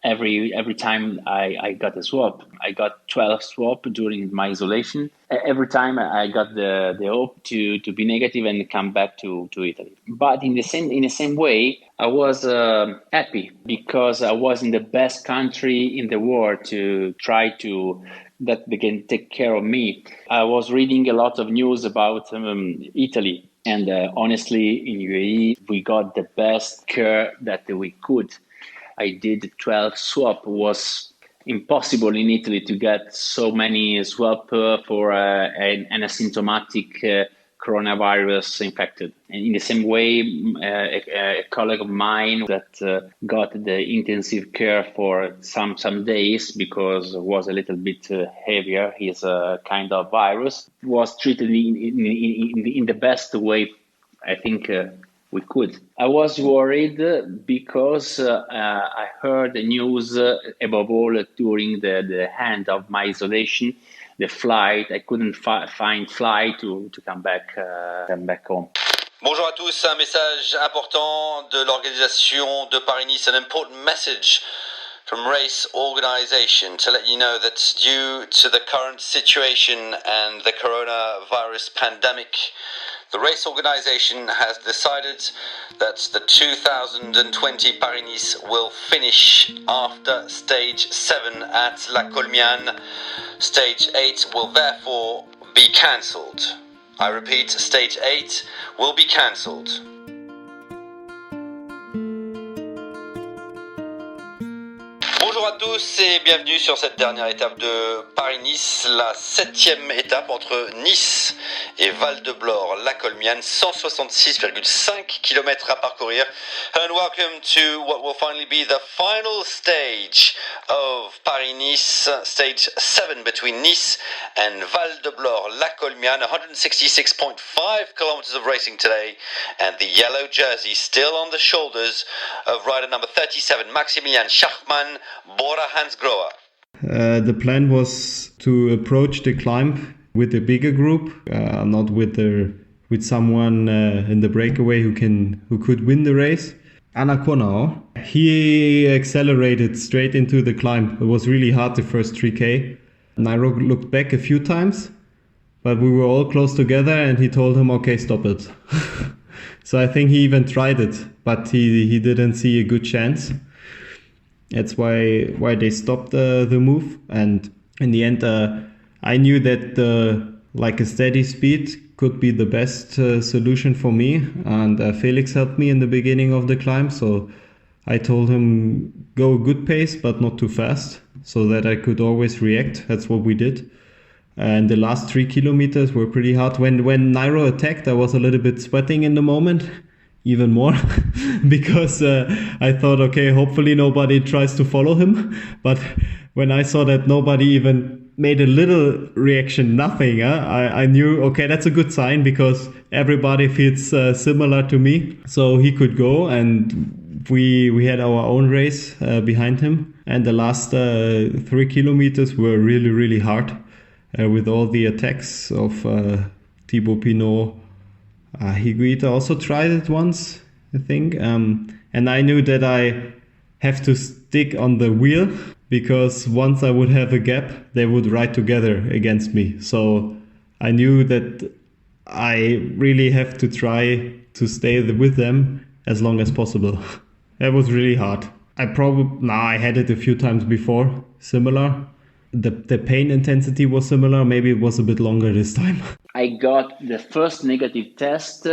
every time I got a swap. I got 12 swap during my isolation. Every time I got the hope to be negative and come back to Italy. But in the same way, I was happy because I was in the best country in the world to try to that they can take care of me. I was reading a lot of news about Italy, and honestly, in UAE we got the best care that we could. I did 12 swap. Was impossible in Italy to get so many swap for an asymptomatic coronavirus infected. And in the same way, a colleague of mine that got the intensive care for some days because it was a little bit heavier, his kind of virus, was treated in the best way, I think, we could. I was worried because I heard the news, above all during the end of my isolation, the flight. I couldn't find flight to come back home. Bonjour à tous, un message important de l'organisation de Paris-Nice, an important message from race organization to let you know that due to the current situation and the coronavirus pandemic, the race organization has decided that the 2020 Paris-Nice will finish after stage 7 at La Colmiane. Stage 8 will therefore be cancelled. I repeat, stage 8 will be cancelled. Bonjour à tous et bienvenue sur cette dernière étape de Paris-Nice, la 7e étape entre Nice et Val-de-Blore, La Colmiane, 166,5 km à parcourir. And welcome to what will finally be the final stage of Paris-Nice, stage 7 between Nice and Val-de-Blore, La Colmiane, 166.5 kilometers of racing today, and the yellow jersey still on the shoulders of rider number 37, Maximilian Schachmann of Bora-Hansgrohe. The plan was to approach the climb with a bigger group, not with someone in the breakaway who could win the race. Anaconao. He accelerated straight into the climb. It was really hard the first 3K. Nairo looked back a few times, but we were all close together and he told him, okay, stop it. So I think he even tried it, but he didn't see a good chance. That's why they stopped the move. And in the end, I knew that like a steady speed could be the best solution for me. And Felix helped me in the beginning of the climb. So I told him, go a good pace, but not too fast, so that I could always react. That's what we did. And the last 3 kilometers were pretty hard. When Nairo attacked, I was a little bit sweating in the moment, even more, because I thought, okay, hopefully nobody tries to follow him. But when I saw that nobody even made a little reaction, nothing, I knew, okay, that's a good sign, because everybody feels similar to me. So he could go, and we had our own race behind him. And the last 3 kilometers were really, really hard. With all the attacks of Thibaut Pinot. Higuita also tried it once, I think. And I knew that I have to stick on the wheel, because once I would have a gap, they would ride together against me. So I knew that I really have to try to stay with them as long as possible. That was really hard. I had it a few times before, similar. The pain intensity was similar. Maybe it was a bit longer this time. I got the first negative test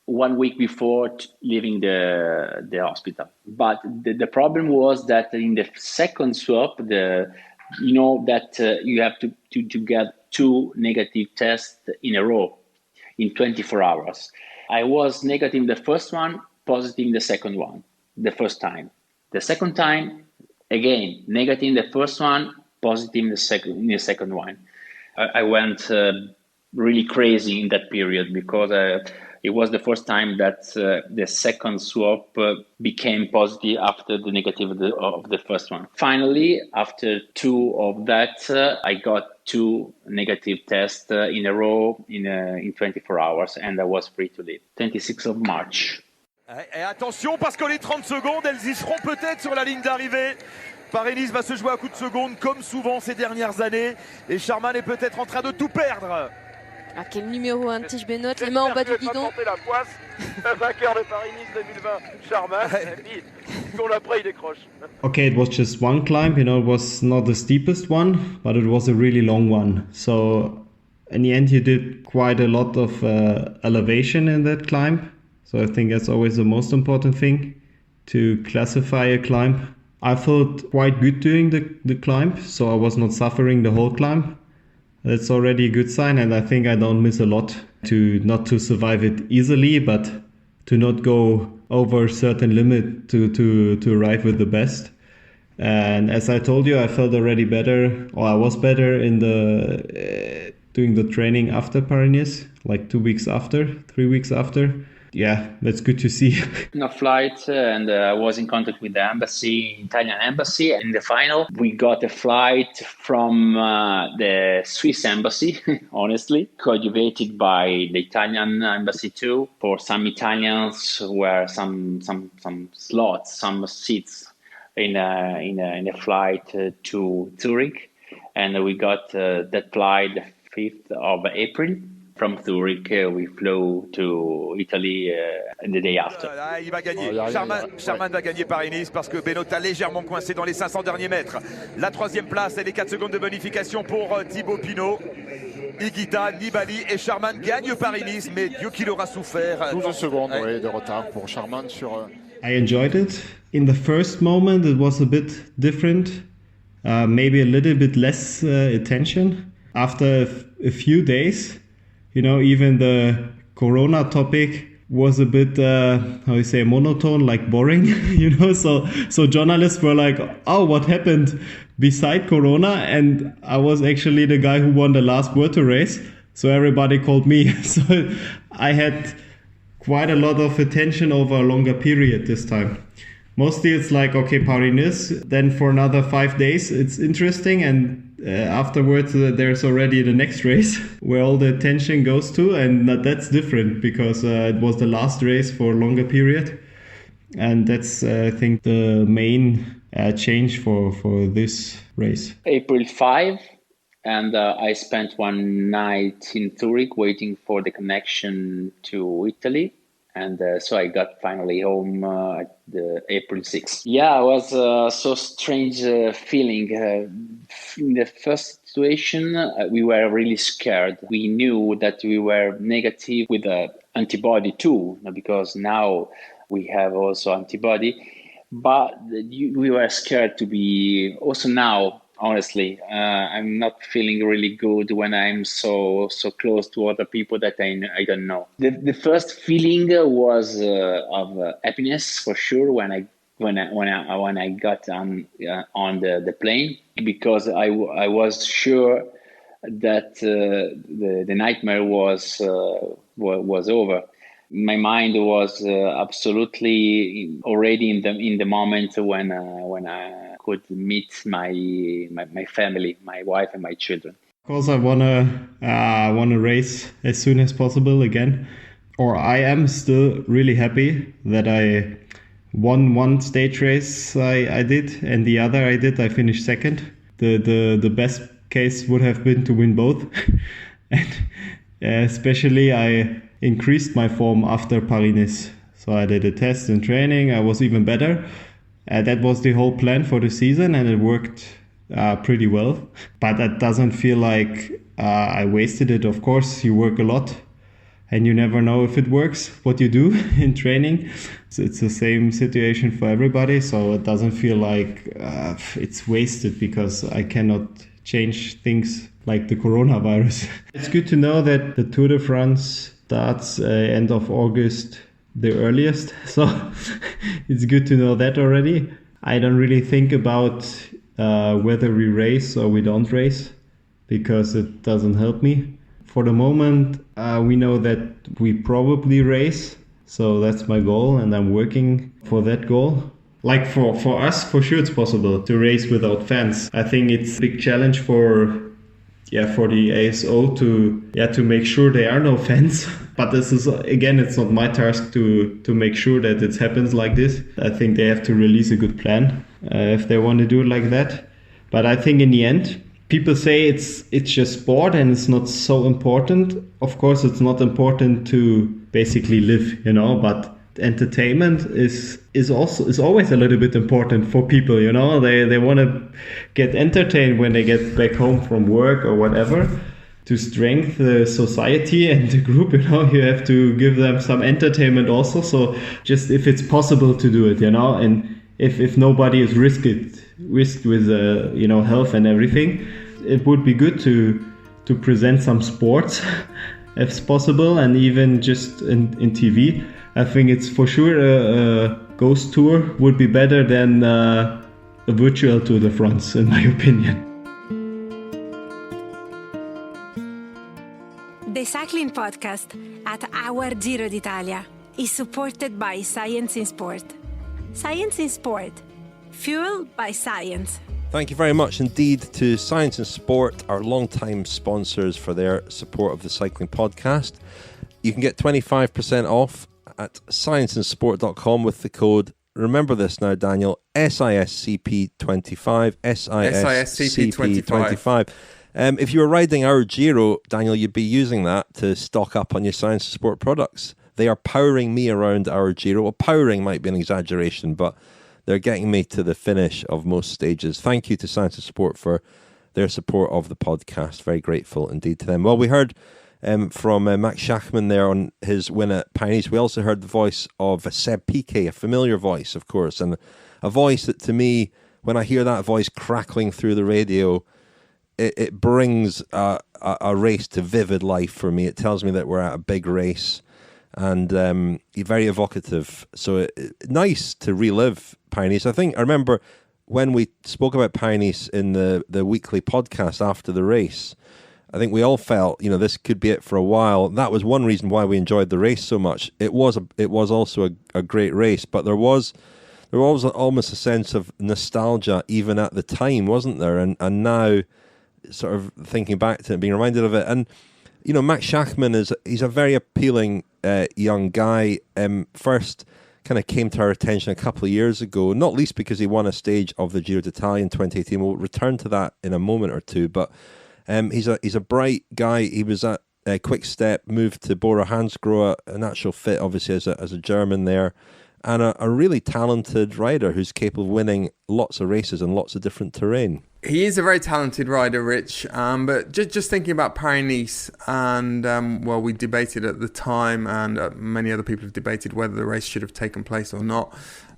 1 week before leaving the hospital. But the problem was that in the second swap, you have to get 2 negative tests in a row in 24 hours. I was negative in the first one, positive in the second one, the first time. The second time, again, negative in the first one, positive in the second one. I went really crazy in that period, because it was the first time that the second swap became positive after the negative of the first one. Finally, after 2 of that, I got 2 negative tests in a row in 24 hours, and I was free to leave. 26th of March. Et attention, parce que les 30 secondes, elles y seront peut-être sur la ligne d'arrivée. Paris-Nice va se jouer à coups de seconde, comme souvent ces dernières années. Et Schachmann est peut-être en train de tout perdre. Ah, quel numéro, un Tige Benoît, les mains en bas du guidon. La poisse, vainqueur de Paris-Nice 2020, Schachmann. Et puis, seconde après, il décroche. Okay, it was just one climb, it was not the steepest one, but it was a really long one. So in the end, you did quite a lot of elevation in that climb. So I think that's always the most important thing, to classify a climb. I felt quite good during the climb, so I was not suffering the whole climb. That's already a good sign, and I think I don't miss a lot, not to survive it easily, but to not go over a certain limit to arrive with the best. And as I told you, I felt already better, or I was better in doing the training after Paris-Nice, like 2 weeks after, 3 weeks after. Yeah, that's good to see. On a flight, and I was in contact with the embassy, Italian embassy. In the final, we got a flight from the Swiss embassy, honestly, coadjuvated by the Italian embassy too. For some Italians, were some slots, some seats in a flight to Zurich, and we got that flight the 5th of April. From Zurich, we flew to Italy the day after. Il va gagner. Schachmann va gagner Paris-Nice parce que Benoît a légèrement coincé dans les 500 derniers mètres. La 3e place et les 4 secondes de bonification pour Thibaut Pinot. Higuita, Nibali et Schachmann gagnent Paris-Nice, mais Dieu qu'il aura souffert. 12 secondes de retard pour Schachmann sur... I enjoyed it. In the first moment, it was a bit different. Maybe a little bit less attention. After a few days, even the Corona topic was a bit, monotone, like boring, So journalists were like, oh, what happened beside Corona? And I was actually the guy who won the last Vuelta race. So everybody called me. So I had quite a lot of attention over a longer period this time. Mostly it's like, okay, Paris-Nice, then for another 5 days, it's interesting. And afterwards, there's already the next race where all the attention goes to. And that's different because it was the last race for a longer period. And that's, I think, the main change for this race. April 5, and I spent one night in Zurich waiting for the connection to Italy. And so I got finally home at the April 6th. Yeah, it was so strange feeling. In the first situation, we were really scared. We knew that we were negative with the antibody too, because now we have also antibody. But we were scared to be also now. Honestly, I'm not feeling really good when I'm so close to other people that I don't know. The first feeling was of happiness for sure when I got on the plane, because I was sure that the nightmare was over. My mind was absolutely already in the moment when I could meet my family, my wife and my children. Of course, I wanna race as soon as possible again. Or I am still really happy that I won one stage race I did, and the other I finished second. The best case would have been to win both. And especially I increased my form after Paris-Nice. So I did a test and training. I was even better. That was the whole plan for the season, and it worked pretty well. But that doesn't feel like I wasted it. Of course, you work a lot, and you never know if it works, what you do in training. So it's the same situation for everybody. So it doesn't feel like it's wasted because I cannot change things like the coronavirus. It's good to know that the Tour de France starts end of August, the earliest. So it's good to know that already. I don't really think about whether we race or we don't race, because it doesn't help me. For the moment, we know that we probably race. So that's my goal, and I'm working for that goal. Like for us, for sure it's possible to race without fans. I think it's a big challenge for the ASO to make sure there are no fans. But this is, again, it's not my task to make sure that it happens like this. I think they have to release a good plan if they want to do it like that. But I think in the end, people say it's just sport and it's not so important. Of course, it's not important to basically live, but entertainment is always a little bit important for people, they want to get entertained when they get back home from work or whatever. To strengthen the society and the group, you have to give them some entertainment also. So just if it's possible to do it, and if nobody is risked with health and everything, it would be good to present some sports if possible, and even just in TV. I think it's for sure a ghost tour would be better than a virtual Tour de France, in my opinion. The cycling podcast at Our Giro d'Italia is supported by Science in Sport. Science in Sport, fueled by science. Thank you very much indeed to Science in Sport, our long-time sponsors, for their support of the cycling podcast. You can get 25% off at scienceinsport.com with the code, remember this now, Daniel, SISCP25, SISCP25. If you were riding Our Giro, Daniel, you'd be using that to stock up on your Science and Sport products. They are powering me around Our Giro. Well, powering might be an exaggeration, but they're getting me to the finish of most stages. Thank you to Science and Sport for their support of the podcast. Very grateful indeed to them. Well, we heard from Max Schachmann there on his win at Paris. We also heard the voice of Seb Piquet, a familiar voice, of course, and a voice that, to me, when I hear that voice crackling through the radio, it brings a race to vivid life for me. It tells me that we're at a big race, and very evocative. So nice to relive Paris. I remember when we spoke about Paris in the weekly podcast after the race, I think we all felt, this could be it for a while. That was one reason why we enjoyed the race so much. It was also a great race, but there was almost a sense of nostalgia even at the time, wasn't there? And now, sort of thinking back to it, being reminded of it, and Max Schachmann he's a very appealing young guy. First kind of came to our attention a couple of years ago, not least because he won a stage of the Giro d'Italia in 2018. We'll return to that in a moment or two, but he's a bright guy. He was at Quick Step, moved to Bora-Hansgrohe, a natural fit, obviously, as a German there, and a really talented rider who's capable of winning lots of races and lots of different terrain. He is a very talented rider, Rich, but just thinking about Paris-Nice, and well, we debated at the time, and many other people have debated whether the race should have taken place or not,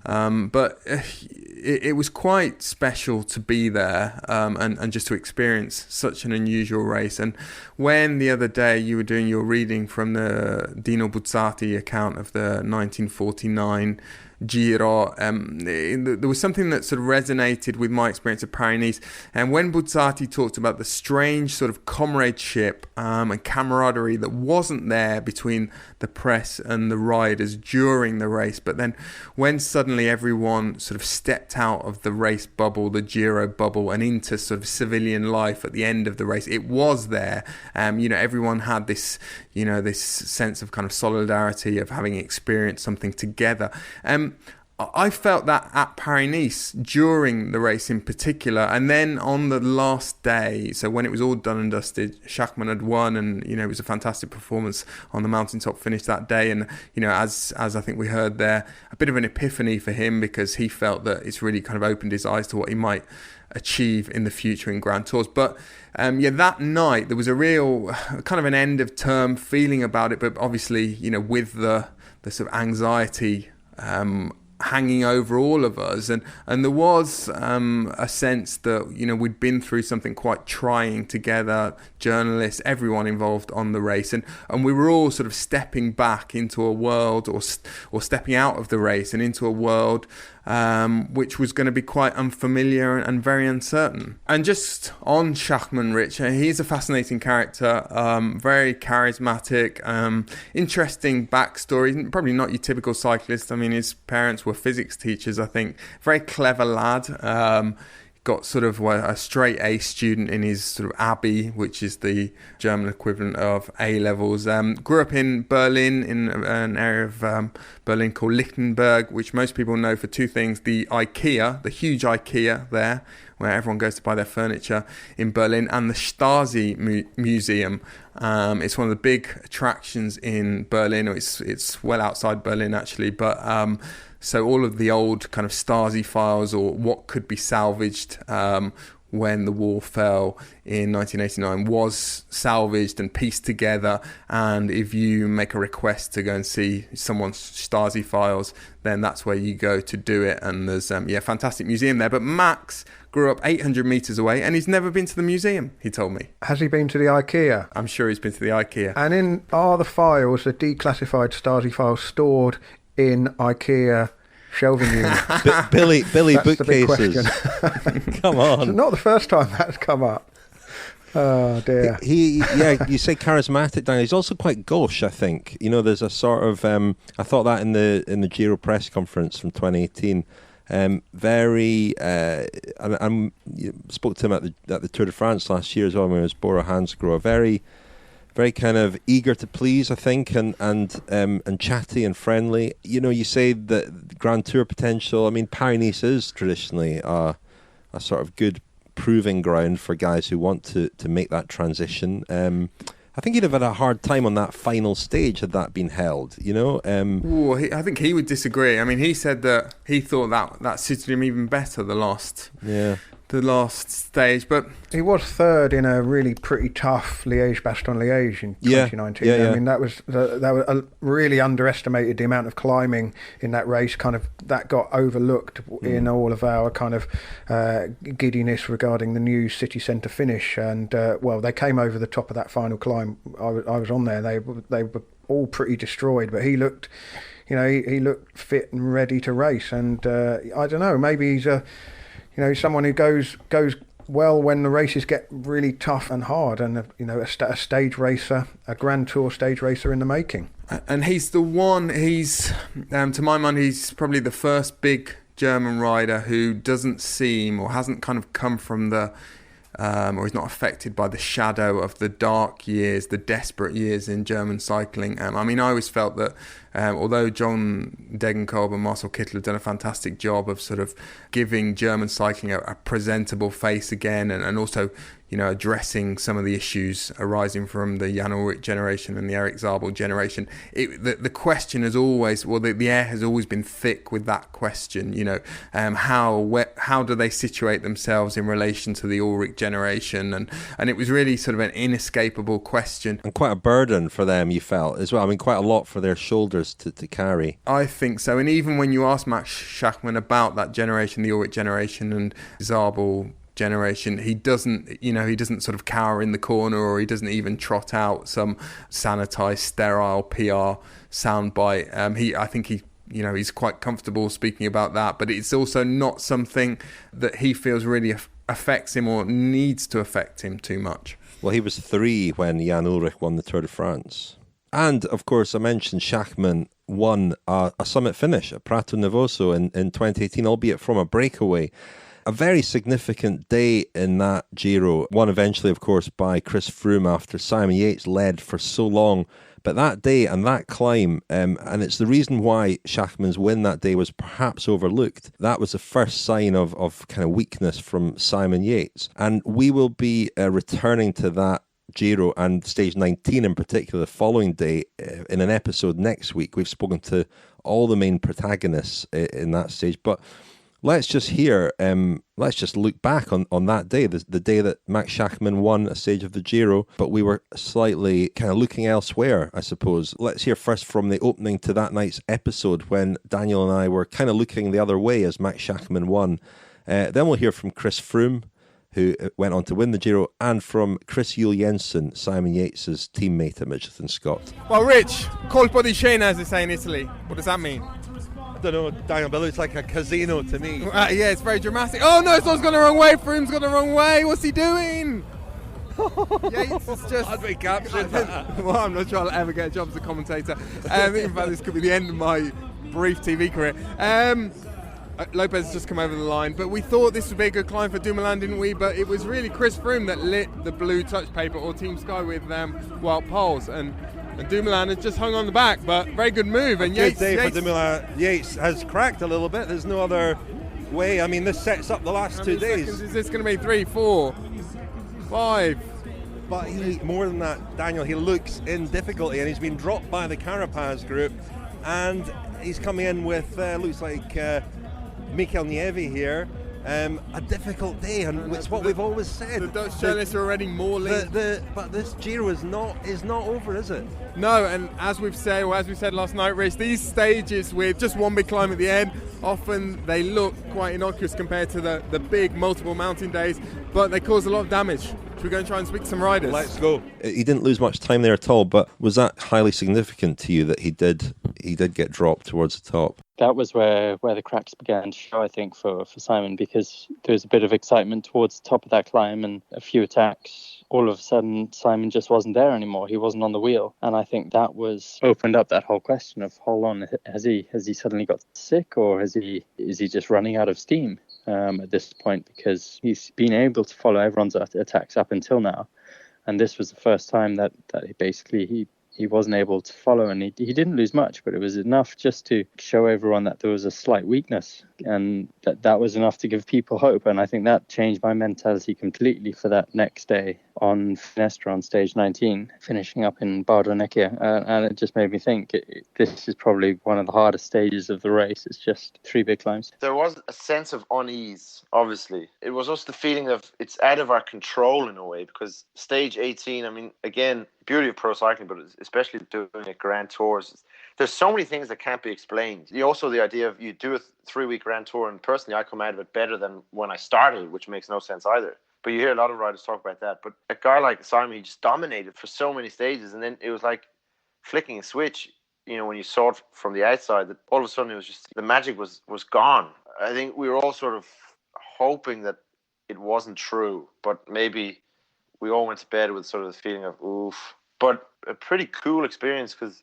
but it was quite special to be there and just to experience such an unusual race. And when the other day you were doing your reading from the Dino Buzzati account of the 1949 Giro, there was something that sort of resonated with my experience of Paris-Nice. And when Buzzati talked about the strange sort of comradeship and camaraderie that wasn't there between the press and the riders during the race, but then when suddenly everyone sort of stepped out of the race bubble, the Giro bubble, and into sort of civilian life at the end of the race, it was there. Everyone had this, this sense of kind of solidarity, of having experienced something together. I felt that at Paris-Nice during the race in particular, and then on the last day, so when it was all done and dusted, Schachmann had won, and it was a fantastic performance on the mountaintop finish that day. And as I think we heard there, a bit of an epiphany for him, because he felt that it's really kind of opened his eyes to what he might achieve in the future in Grand Tours. But that night there was a real kind of an end of term feeling about it, but obviously with the sort of anxiety hanging over all of us, and there was a sense that we'd been through something quite trying together, journalists, everyone involved on the race, and we were all sort of stepping back into a world, or stepping out of the race and into a world which was going to be quite unfamiliar and very uncertain. And just on Schachmann, Rich, he's a fascinating character, very charismatic, interesting backstory, probably not your typical cyclist. I mean, his parents were physics teachers, I think. Very clever lad. Got sort of a straight A student in his sort of Abi, which is the German equivalent of A levels. Grew up in Berlin, in an area of Berlin called Lichtenberg, which most people know for two things: the IKEA, the huge IKEA there, where everyone goes to buy their furniture in Berlin, and the Stasi Museum. It's one of the big attractions in Berlin. It's well outside Berlin actually, but so all of the old kind of Stasi files, or what could be salvaged when the wall fell in 1989, was salvaged and pieced together. And if you make a request to go and see someone's Stasi files, then that's where you go to do it. And there's a fantastic museum there. But Max grew up 800 metres away, and he's never been to the museum, he told me. Has he been to the IKEA? I'm sure he's been to the IKEA. And are the files, the declassified Stasi files, stored in IKEA shelving units? Billy That's bookcases. The big question. Come on. It's not the first time that's come up. Oh dear. You say charismatic, Dan. He's also quite gauche, I think. There's a sort of I thought that in the Giro press conference from 2018. Very and spoke to him at the Tour de France last year as well, when he was Bora-Hansgrohe. Very kind of eager to please, I think, and chatty and friendly. You say that Grand Tour potential. I mean, Paris-Nice is traditionally a sort of good proving ground for guys who want to make that transition. I think he'd have had a hard time on that final stage had that been held, I think he would disagree. I mean, he said that he thought that suited him even better, the last stage. But he was third in a really pretty tough Liège-Bastogne-Liège in 2019. I mean, that was really underestimated the amount of climbing in that race. Kind of that got overlooked in all of our kind of giddiness regarding the new city centre finish. And they came over the top of that final climb. I was on there. They were all pretty destroyed, but he looked, he looked fit and ready to race. And I don't know, maybe he's someone who goes well when the races get really tough and hard, and a stage racer, a Grand Tour stage racer in the making. And he's the one. He's to my mind, he's probably the first big German rider who doesn't seem, or hasn't kind of come from the or he's not affected by the shadow of the dark years, the desperate years in German cycling. I mean, I always felt that although John Degenkolb and Marcel Kittel have done a fantastic job of sort of giving German cycling a presentable face again, and also, you know, addressing some of the issues arising from the Jan Ullrich generation and the Eric Zabel generation, the question has always, well, the air has always been thick with that question, you know, how do they situate themselves in relation to the Ullrich generation? And it was really sort of an inescapable question. And quite a burden for them, you felt, as well. I mean, quite a lot for their shoulders to carry. I think so. And even when you ask Max Schachmann about that generation, the Ullrich generation and Zabel generation, he doesn't sort of cower in the corner, or he doesn't even trot out some sanitized, sterile PR soundbite. I think he's quite comfortable speaking about that, but it's also not something that he feels really affects him or needs to affect him too much. Well, he was 3 when Jan Ullrich won the Tour de France. And, of course, I mentioned Schachmann won a summit finish at Prato Nevoso in 2018, albeit from a breakaway. A very significant day in that Giro, won eventually, of course, by Chris Froome after Simon Yates led for so long. But that day and that climb, and it's the reason why Schachmann's win that day was perhaps overlooked, that was the first sign of kind of weakness from Simon Yates. And we will be returning to that Giro and stage 19 in particular the following day in an episode next week. We've spoken to all the main protagonists in that stage, but let's just look back on that day, the day that Max Schachmann won a stage of the Giro, but we were slightly kind of looking elsewhere, I suppose. Let's hear first from the opening to that night's episode when Daniel and I were kind of looking the other way as Max Schachmann won. Then we'll hear from Chris Froome, who went on to win the Giro, and from Chris Juul-Jensen, Simon Yates' teammate at Mitchelton Scott. Well, Rich, colpo di scena, as they say in Italy. What does that mean? I don't know, Daniel, but it looks like a casino to me. Yeah, it's very dramatic. Oh no, someone's gone the wrong way. Froome's gone the wrong way. What's he doing? Yates is just... I'd be captured. Well, I'm not sure I'll ever get a job as a commentator. In fact, this could be the end of my brief TV career. Lopez has just come over the line, but we thought this would be a good climb for Dumoulin, didn't we? But it was really Chris Froome that lit the blue touch paper, or Team Sky, with Wout Poels, and Dumoulin has just hung on the back, but very good move. And Yates, good day for Dumoulin. Yates has cracked a little bit. There's no other way. I mean, this sets up the last 2 days. Seconds is this going to be? 3, 4, 5? But more than that, Daniel, he looks in difficulty, and he's been dropped by the Carapaz group, and he's coming in with looks like Mikel Nieve here. A difficult day, and it's what we've always said. The Dutch journalists are already mauling. But this Giro is not over, is it? No, and as we said last night, Rich, these stages with just one big climb at the end, often they look quite innocuous compared to the big multiple mountain days, but they cause a lot of damage. Should we go and try and speak to some riders? Let's go. He didn't lose much time there at all, but was that highly significant to you that he did get dropped towards the top? That was where the cracks began to show, I think, for Simon, because there was a bit of excitement towards the top of that climb and a few attacks. All of a sudden, Simon just wasn't there anymore. He wasn't on the wheel. And I think that opened up that whole question of, hold on, has he suddenly got sick, or is he just running out of steam at this point? Because he's been able to follow everyone's attacks up until now. And this was the first time that he wasn't able to follow, and he didn't lose much, but it was enough just to show everyone that there was a slight weakness, and that was enough to give people hope. And I think that changed my mentality completely for that next day on Finestra on stage 19, finishing up in Bardonecchia, and it just made me think this is probably one of the hardest stages of the race. It's just 3 big climbs. There was a sense of unease, obviously. It was also the feeling of it's out of our control in a way, because stage 18, I mean, again, beauty of pro cycling, but especially doing it Grand Tours, there's so many things that can't be explained. Also the idea of you do a 3-week Grand Tour, and personally I come out of it better than when I started, which makes no sense either. But you hear a lot of riders talk about that. But a guy like Simon, he just dominated for so many stages, and then it was like flicking a switch, when you saw it from the outside, that all of a sudden it was just, the magic was gone. I think we were all sort of hoping that it wasn't true, but maybe we all went to bed with sort of the feeling of oof. But a pretty cool experience, because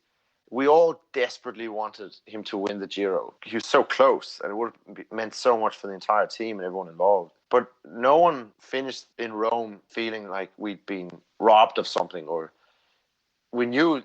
we all desperately wanted him to win the Giro. He was so close, and it would have meant so much for the entire team and everyone involved. but no one finished in Rome feeling like we'd been robbed of something, or we knew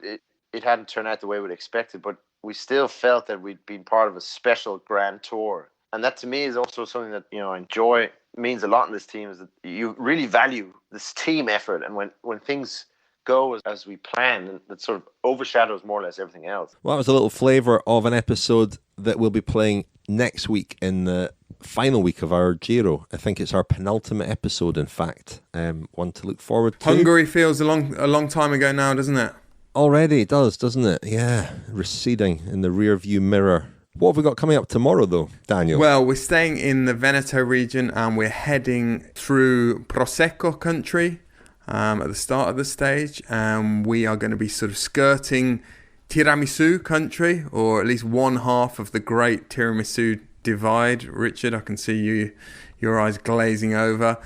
it hadn't turned out the way we'd expected, but we still felt that we'd been part of a special grand tour. And that to me is also something that, I enjoy, means a lot in this team, is that you really value this team effort. And when things go as we plan, that sort of overshadows more or less everything else. Well, that was a little flavour of an episode that we'll be playing next week in the final week of our Giro. I think it's our penultimate episode, in fact. One to look forward to. Hungary feels a long time ago now, doesn't it? Already it does, doesn't it? Yeah, receding in the rear view mirror. What have we got coming up tomorrow, though, Daniel? Well, we're staying in the Veneto region and we're heading through Prosecco country at the start of the stage. And we are going to be sort of skirting Tiramisu country, or at least one half of the great Tiramisu divide. Richard, I can see your eyes glazing over.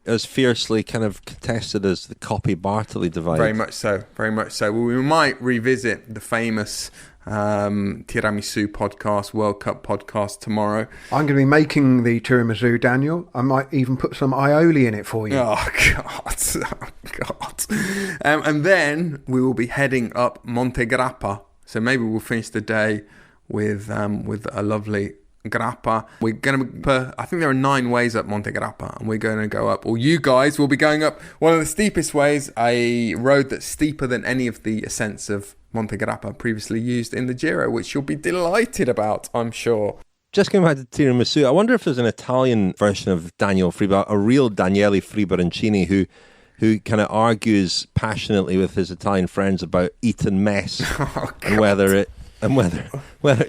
As fiercely kind of contested as the Coppi Bartoli divide. Very much so, very much so. Well, we might revisit the famous Tiramisu podcast, World Cup podcast tomorrow. I'm going to be making the tiramisu, Daniel. I might even put some aioli in it for you. Oh, God. And then we will be heading up Monte Grappa. So maybe we'll finish the day with a lovely grappa. We're going to, I think there are 9 ways up Monte Grappa, and we're going to go up, or you guys will be going up one of the steepest ways, a road that's steeper than any of the ascents of Monte Grappa previously used in the Giro, which you'll be delighted about, I'm sure. Just going back to tiramisu, I wonder if there's an Italian version of Daniel Friebe, a real Daniele Friebe who kind of argues passionately with his Italian friends about Eton mess and whether it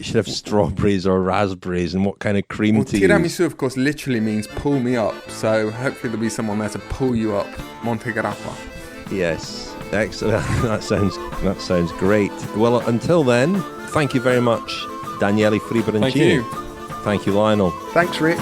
should have strawberries or raspberries and what kind of cream to use. Tiramisu, of course, literally means pull me up. So hopefully there'll be someone there to pull you up Monte Grappa. Yes, excellent. That sounds great. Well, until then, thank you very much, Daniele Friebe. Thank you. Thank you, Lionel. Thanks, Rich.